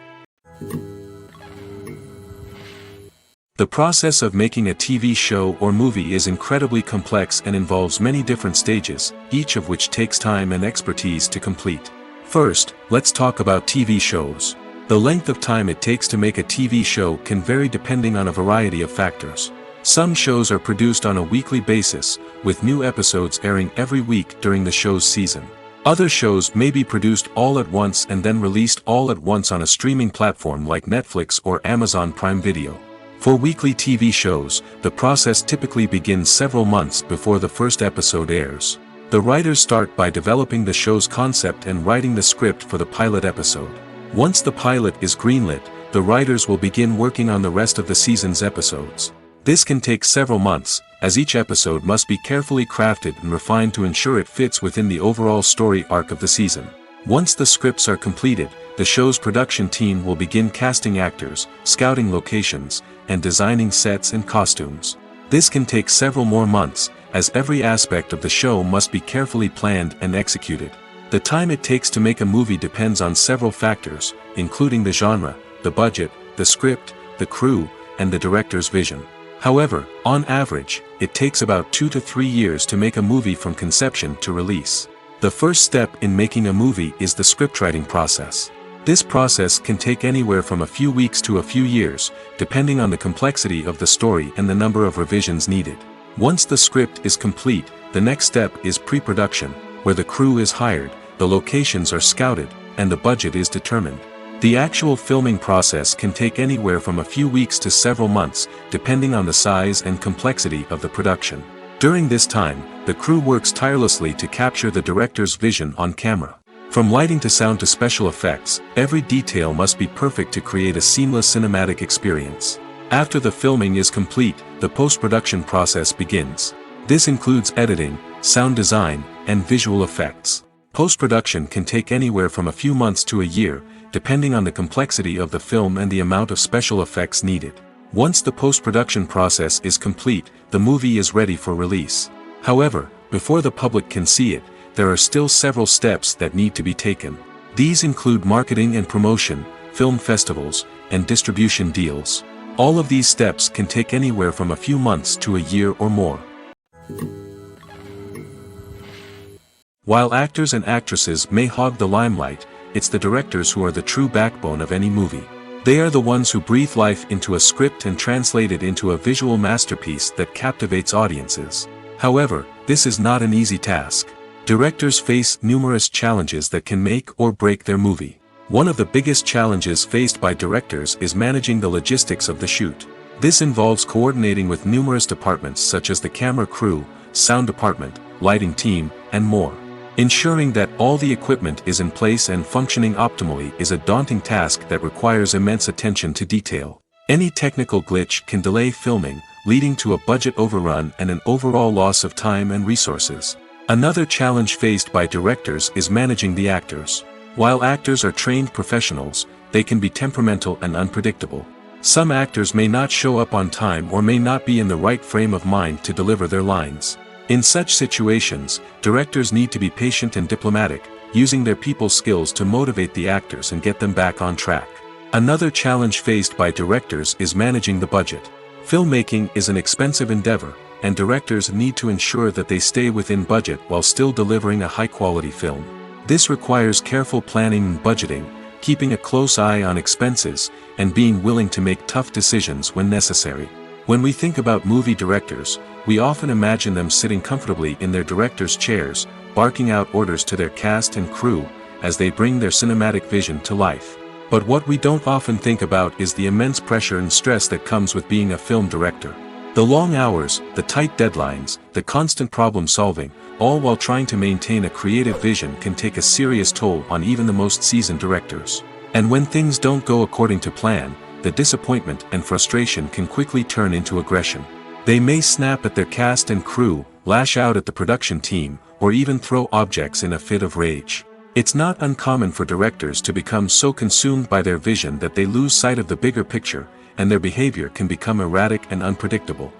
The process of making a TV show or movie is incredibly complex and involves many different stages, each of which takes time and expertise to complete. First, let's talk about TV shows. The length of time it takes to make a TV show can vary depending on a variety of factors. Some shows are produced on a weekly basis, with new episodes airing every week during the show's season. Other shows may be produced all at once and then released all at once on a streaming platform like Netflix or Amazon Prime Video. For weekly TV shows, the process typically begins several months before the first episode airs. The writers start by developing the show's concept and writing the script for the pilot episode. Once the pilot is greenlit, the writers will begin working on the rest of the season's episodes. This can take several months, as each episode must be carefully crafted and refined to ensure it fits within the overall story arc of the season. Once the scripts are completed, the show's production team will begin casting actors, scouting locations, and designing sets and costumes. This can take several more months, as every aspect of the show must be carefully planned and executed. The time it takes to make a movie depends on several factors, including the genre, the budget, the script, the crew, and the director's vision. However, on average, it takes about 2 to 3 years to make a movie from conception to release. The first step in making a movie is the scriptwriting process. This process can take anywhere from a few weeks to a few years, depending on the complexity of the story and the number of revisions needed. Once the script is complete, the next step is pre-production, where the crew is hired, the locations are scouted, and the budget is determined. The actual filming process can take anywhere from a few weeks to several months, depending on the size and complexity of the production. During this time, the crew works tirelessly to capture the director's vision on camera. From lighting to sound to special effects, every detail must be perfect to create a seamless cinematic experience. After the filming is complete, the post-production process begins. This includes editing, sound design, and visual effects. Post-production can take anywhere from a few months to a year, depending on the complexity of the film and the amount of special effects needed. Once the post-production process is complete, the movie is ready for release. However, before the public can see it, there are still several steps that need to be taken. These include marketing and promotion, film festivals, and distribution deals. All of these steps can take anywhere from a few months to a year or more. While actors and actresses may hog the limelight, it's the directors who are the true backbone of any movie. They are the ones who breathe life into a script and translate it into a visual masterpiece that captivates audiences. However, this is not an easy task. Directors face numerous challenges that can make or break their movie. One of the biggest challenges faced by directors is managing the logistics of the shoot. This involves coordinating with numerous departments such as the camera crew, sound department, lighting team, and more. Ensuring that all the equipment is in place and functioning optimally is a daunting task that requires immense attention to detail. Any technical glitch can delay filming, leading to a budget overrun and an overall loss of time and resources. Another challenge faced by directors is managing the actors. While actors are trained professionals, they can be temperamental and unpredictable. Some actors may not show up on time or may not be in the right frame of mind to deliver their lines. In such situations, directors need to be patient and diplomatic, using their people skills to motivate the actors and get them back on track. Another challenge faced by directors is managing the budget. Filmmaking is an expensive endeavor, and directors need to ensure that they stay within budget while still delivering a high-quality film. This requires careful planning and budgeting, keeping a close eye on expenses, and being willing to make tough decisions when necessary. When we think about movie directors, we often imagine them sitting comfortably in their director's chairs, barking out orders to their cast and crew, as they bring their cinematic vision to life. But what we don't often think about is the immense pressure and stress that comes with being a film director. The long hours, the tight deadlines, the constant problem solving, all while trying to maintain a creative vision can take a serious toll on even the most seasoned directors. And when things don't go according to plan, the disappointment and frustration can quickly turn into aggression. They may snap at their cast and crew, lash out at the production team, or even throw objects in a fit of rage. It's not uncommon for directors to become so consumed by their vision that they lose sight of the bigger picture, and their behavior can become erratic and unpredictable.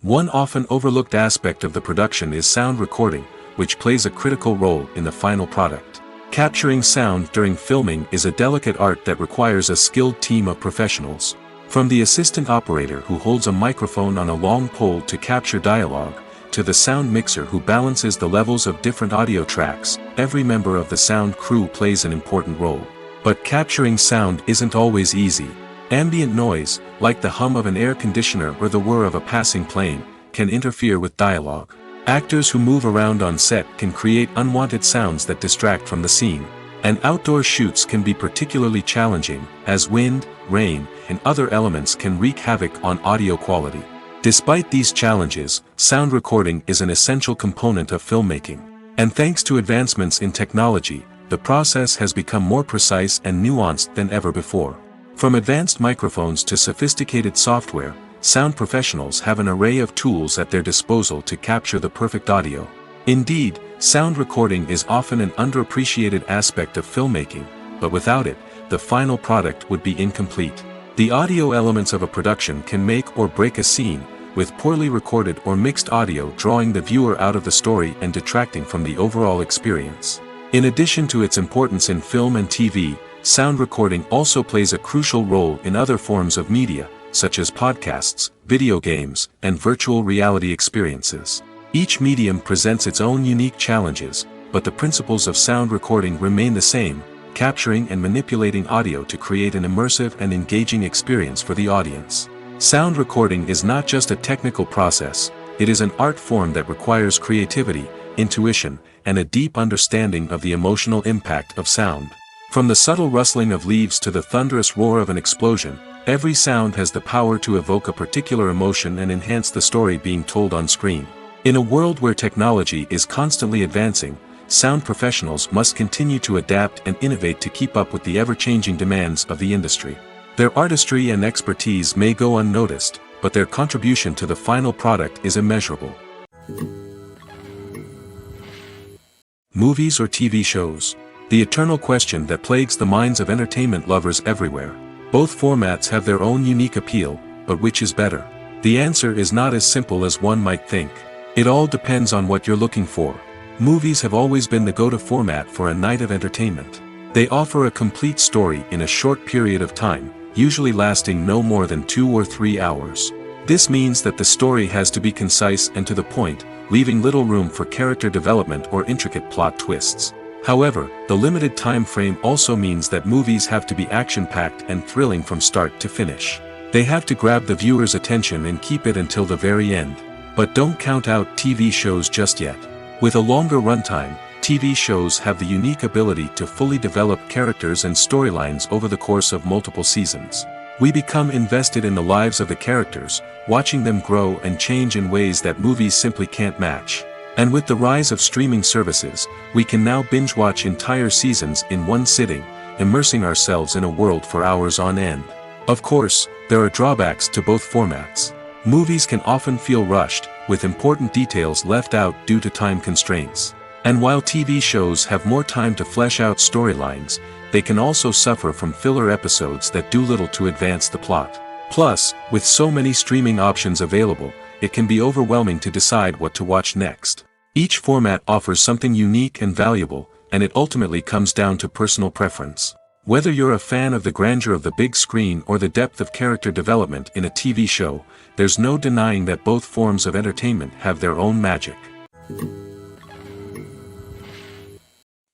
One often overlooked aspect of the production is sound recording, which plays a critical role in the final product. Capturing sound during filming is a delicate art that requires a skilled team of professionals. From the assistant operator who holds a microphone on a long pole to capture dialogue, to the sound mixer who balances the levels of different audio tracks, every member of the sound crew plays an important role. But capturing sound isn't always easy. Ambient noise, like the hum of an air conditioner or the whir of a passing plane, can interfere with dialogue. Actors who move around on set can create unwanted sounds that distract from the scene. And outdoor shoots can be particularly challenging, as wind, rain, and other elements can wreak havoc on audio quality. Despite these challenges, sound recording is an essential component of filmmaking. And thanks to advancements in technology, the process has become more precise and nuanced than ever before. From advanced microphones to sophisticated software, sound professionals have an array of tools at their disposal to capture the perfect audio. Indeed, sound recording is often an underappreciated aspect of filmmaking, but without it, the final product would be incomplete. The audio elements of a production can make or break a scene, with poorly recorded or mixed audio drawing the viewer out of the story and detracting from the overall experience. In addition to its importance in film and TV, sound recording also plays a crucial role in other forms of media, such as podcasts, video games, and virtual reality experiences. Each medium presents its own unique challenges, but the principles of sound recording remain the same, capturing and manipulating audio to create an immersive and engaging experience for the audience. Sound recording is not just a technical process, it is an art form that requires creativity, intuition, and a deep understanding of the emotional impact of sound. From the subtle rustling of leaves to the thunderous roar of an explosion, every sound has the power to evoke a particular emotion and enhance the story being told on screen. In a world where technology is constantly advancing, sound professionals must continue to adapt and innovate to keep up with the ever-changing demands of the industry. Their artistry and expertise may go unnoticed, but their contribution to the final product is immeasurable. Movies or TV shows? The eternal question that plagues the minds of entertainment lovers everywhere. Both formats have their own unique appeal, but which is better? The answer is not as simple as one might think. It all depends on what you're looking for. Movies have always been the go-to format for a night of entertainment. They offer a complete story in a short period of time, usually lasting no more than 2 or 3 hours. This means that the story has to be concise and to the point, leaving little room for character development or intricate plot twists. However, the limited time frame also means that movies have to be action-packed and thrilling from start to finish. They have to grab the viewer's attention and keep it until the very end. But don't count out TV shows just yet. With a longer runtime, TV shows have the unique ability to fully develop characters and storylines over the course of multiple seasons. We become invested in the lives of the characters, watching them grow and change in ways that movies simply can't match. And with the rise of streaming services, we can now binge-watch entire seasons in one sitting, immersing ourselves in a world for hours on end. Of course, there are drawbacks to both formats. Movies can often feel rushed, with important details left out due to time constraints. And while TV shows have more time to flesh out storylines, they can also suffer from filler episodes that do little to advance the plot. Plus, with so many streaming options available, it can be overwhelming to decide what to watch next. Each format offers something unique and valuable, and it ultimately comes down to personal preference. Whether you're a fan of the grandeur of the big screen or the depth of character development in a TV show, there's no denying that both forms of entertainment have their own magic.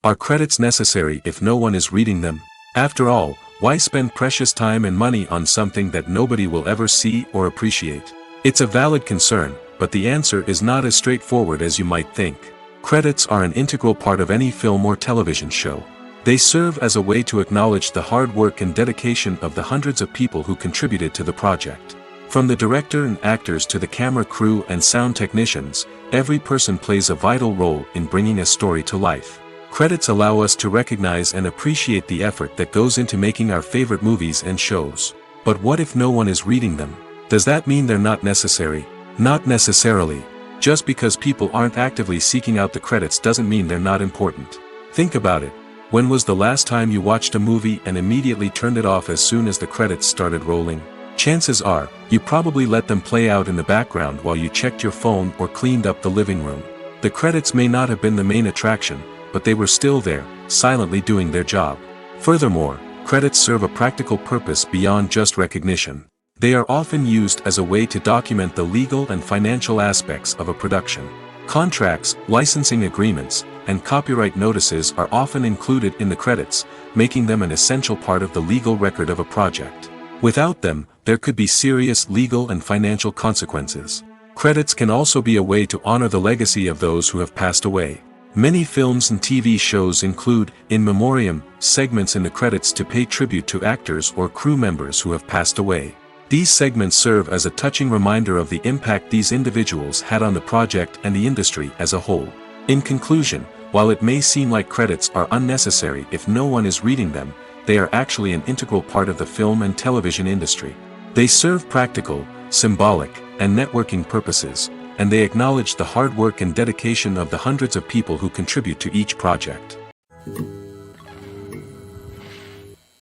Are credits necessary if no one is reading them? After all, why spend precious time and money on something that nobody will ever see or appreciate? It's a valid concern, but the answer is not as straightforward as you might think. Credits are an integral part of any film or television show. They serve as a way to acknowledge the hard work and dedication of the hundreds of people who contributed to the project. From the director and actors to the camera crew and sound technicians, every person plays a vital role in bringing a story to life. Credits allow us to recognize and appreciate the effort that goes into making our favorite movies and shows. But what if no one is reading them? Does that mean they're not necessary? Not necessarily. Just because people aren't actively seeking out the credits doesn't mean they're not important. Think about it. When was the last time you watched a movie and immediately turned it off as soon as the credits started rolling? Chances are, you probably let them play out in the background while you checked your phone or cleaned up the living room. The credits may not have been the main attraction, but they were still there, silently doing their job. Furthermore, credits serve a practical purpose beyond just recognition. They are often used as a way to document the legal and financial aspects of a production. Contracts, licensing agreements, and copyright notices are often included in the credits, making them an essential part of the legal record of a project. Without them, there could be serious legal and financial consequences. Credits can also be a way to honor the legacy of those who have passed away. Many films and TV shows include, in memoriam, segments in the credits to pay tribute to actors or crew members who have passed away. These segments serve as a touching reminder of the impact these individuals had on the project and the industry as a whole. In conclusion, while it may seem like credits are unnecessary if no one is reading them, they are actually an integral part of the film and television industry. They serve practical, symbolic, and networking purposes, and they acknowledge the hard work and dedication of the hundreds of people who contribute to each project.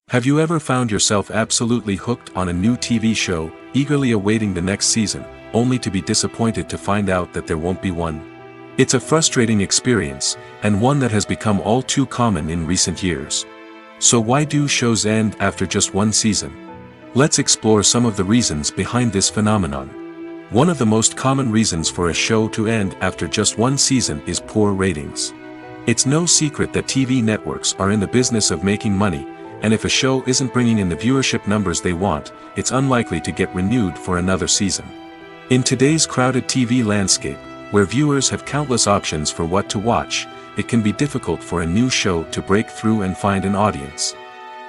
Have you ever found yourself absolutely hooked on a new TV show, eagerly awaiting the next season, only to be disappointed to find out that there won't be one? It's a frustrating experience, and one that has become all too common in recent years. So why do shows end after just one season? Let's explore some of the reasons behind this phenomenon. One of the most common reasons for a show to end after just one season is poor ratings. It's no secret that TV networks are in the business of making money, and if a show isn't bringing in the viewership numbers they want, it's unlikely to get renewed for another season. In today's crowded TV landscape, where viewers have countless options for what to watch, it can be difficult for a new show to break through and find an audience.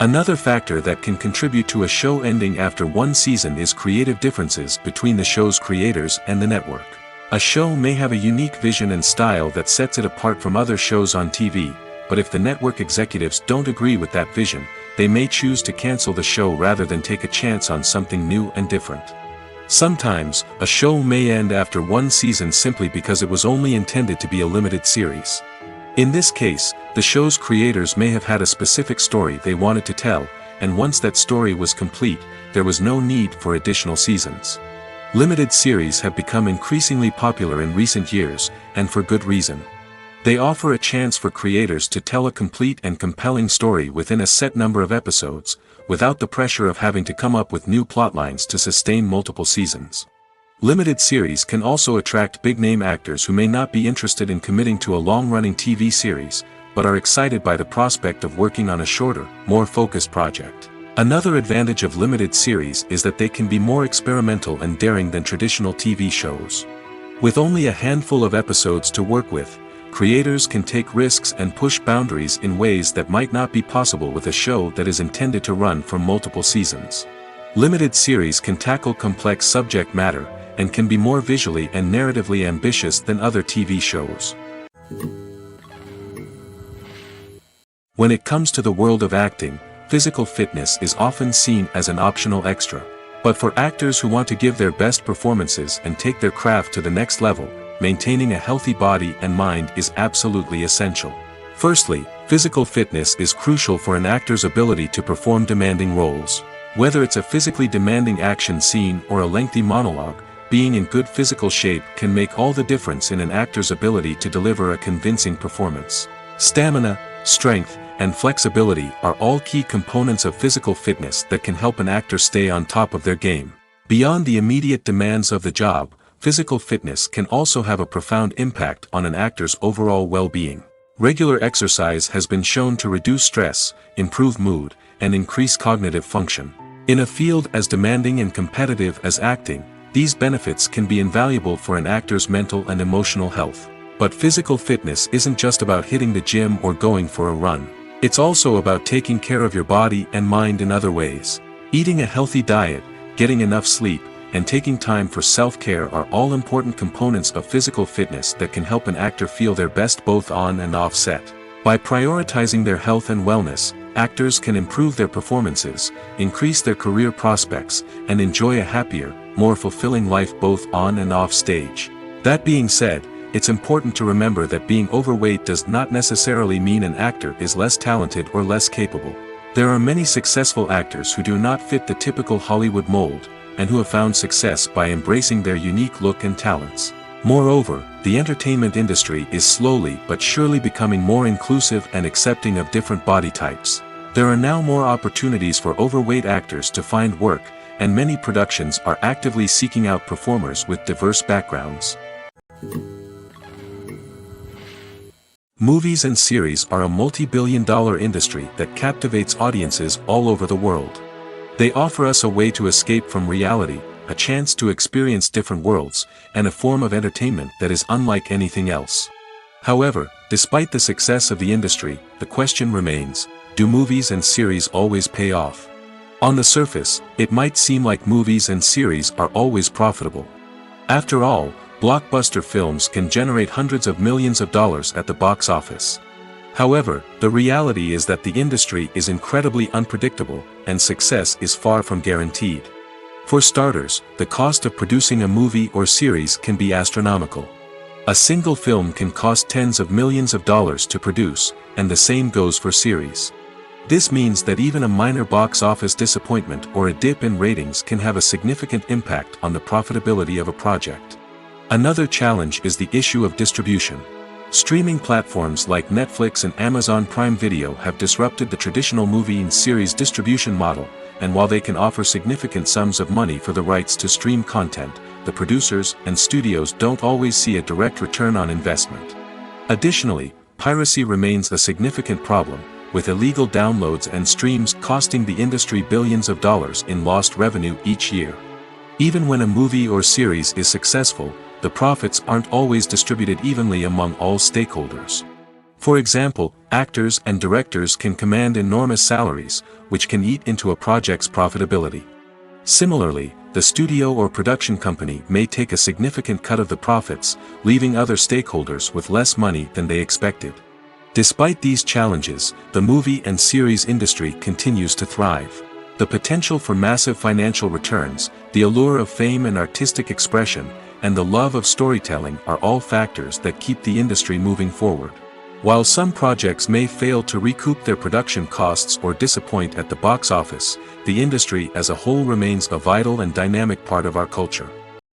Another factor that can contribute to a show ending after one season is creative differences between the show's creators and the network. A show may have a unique vision and style that sets it apart from other shows on TV, but if the network executives don't agree with that vision, they may choose to cancel the show rather than take a chance on something new and different. Sometimes, a show may end after one season simply because it was only intended to be a limited series. In this case, the show's creators may have had a specific story they wanted to tell, and once that story was complete, there was no need for additional seasons. Limited series have become increasingly popular in recent years, and for good reason. They offer a chance for creators to tell a complete and compelling story within a set number of episodes, without the pressure of having to come up with new plotlines to sustain multiple seasons. Limited series can also attract big-name actors who may not be interested in committing to a long-running TV series, but are excited by the prospect of working on a shorter, more focused project. Another advantage of limited series is that they can be more experimental and daring than traditional TV shows. With only a handful of episodes to work with, creators can take risks and push boundaries in ways that might not be possible with a show that is intended to run for multiple seasons. Limited series can tackle complex subject matter, and can be more visually and narratively ambitious than other TV shows. When it comes to the world of acting, physical fitness is often seen as an optional extra. But for actors who want to give their best performances and take their craft to the next level, maintaining a healthy body and mind is absolutely essential. Firstly, physical fitness is crucial for an actor's ability to perform demanding roles. Whether it's a physically demanding action scene or a lengthy monologue, being in good physical shape can make all the difference in an actor's ability to deliver a convincing performance. Stamina, strength, and flexibility are all key components of physical fitness that can help an actor stay on top of their game. Beyond the immediate demands of the job, physical fitness can also have a profound impact on an actor's overall well-being. Regular exercise has been shown to reduce stress, improve mood, and increase cognitive function. In a field as demanding and competitive as acting, these benefits can be invaluable for an actor's mental and emotional health. But physical fitness isn't just about hitting the gym or going for a run. It's also about taking care of your body and mind in other ways. Eating a healthy diet, getting enough sleep, and taking time for self-care are all important components of physical fitness that can help an actor feel their best both on and off set. By prioritizing their health and wellness, actors can improve their performances, increase their career prospects, and enjoy a happier, more fulfilling life both on and off stage. That being said, it's important to remember that being overweight does not necessarily mean an actor is less talented or less capable. There are many successful actors who do not fit the typical Hollywood mold, and who have found success by embracing their unique look and talents. Moreover, the entertainment industry is slowly but surely becoming more inclusive and accepting of different body types. There are now more opportunities for overweight actors to find work, and many productions are actively seeking out performers with diverse backgrounds. Movies and series are a multi-billion-dollar industry that captivates audiences all over the world. They offer us a way to escape from reality, a chance to experience different worlds, and a form of entertainment that is unlike anything else. However, despite the success of the industry, the question remains, do movies and series always pay off? On the surface, it might seem like movies and series are always profitable. After all, blockbuster films can generate hundreds of millions of dollars at the box office. However, the reality is that the industry is incredibly unpredictable, and success is far from guaranteed. For starters, the cost of producing a movie or series can be astronomical. A single film can cost tens of millions of dollars to produce, and the same goes for series. This means that even a minor box office disappointment or a dip in ratings can have a significant impact on the profitability of a project. Another challenge is the issue of distribution. Streaming platforms like Netflix and Amazon Prime Video have disrupted the traditional movie and series distribution model, and while they can offer significant sums of money for the rights to stream content, the producers and studios don't always see a direct return on investment. Additionally, piracy remains a significant problem, with illegal downloads and streams costing the industry billions of dollars in lost revenue each year. Even when a movie or series is successful, the profits aren't always distributed evenly among all stakeholders. For example, actors and directors can command enormous salaries, which can eat into a project's profitability. Similarly, the studio or production company may take a significant cut of the profits, leaving other stakeholders with less money than they expected. Despite these challenges, the movie and series industry continues to thrive. The potential for massive financial returns, the allure of fame and artistic expression, and the love of storytelling are all factors that keep the industry moving forward. While some projects may fail to recoup their production costs or disappoint at the box office, the industry as a whole remains a vital and dynamic part of our culture.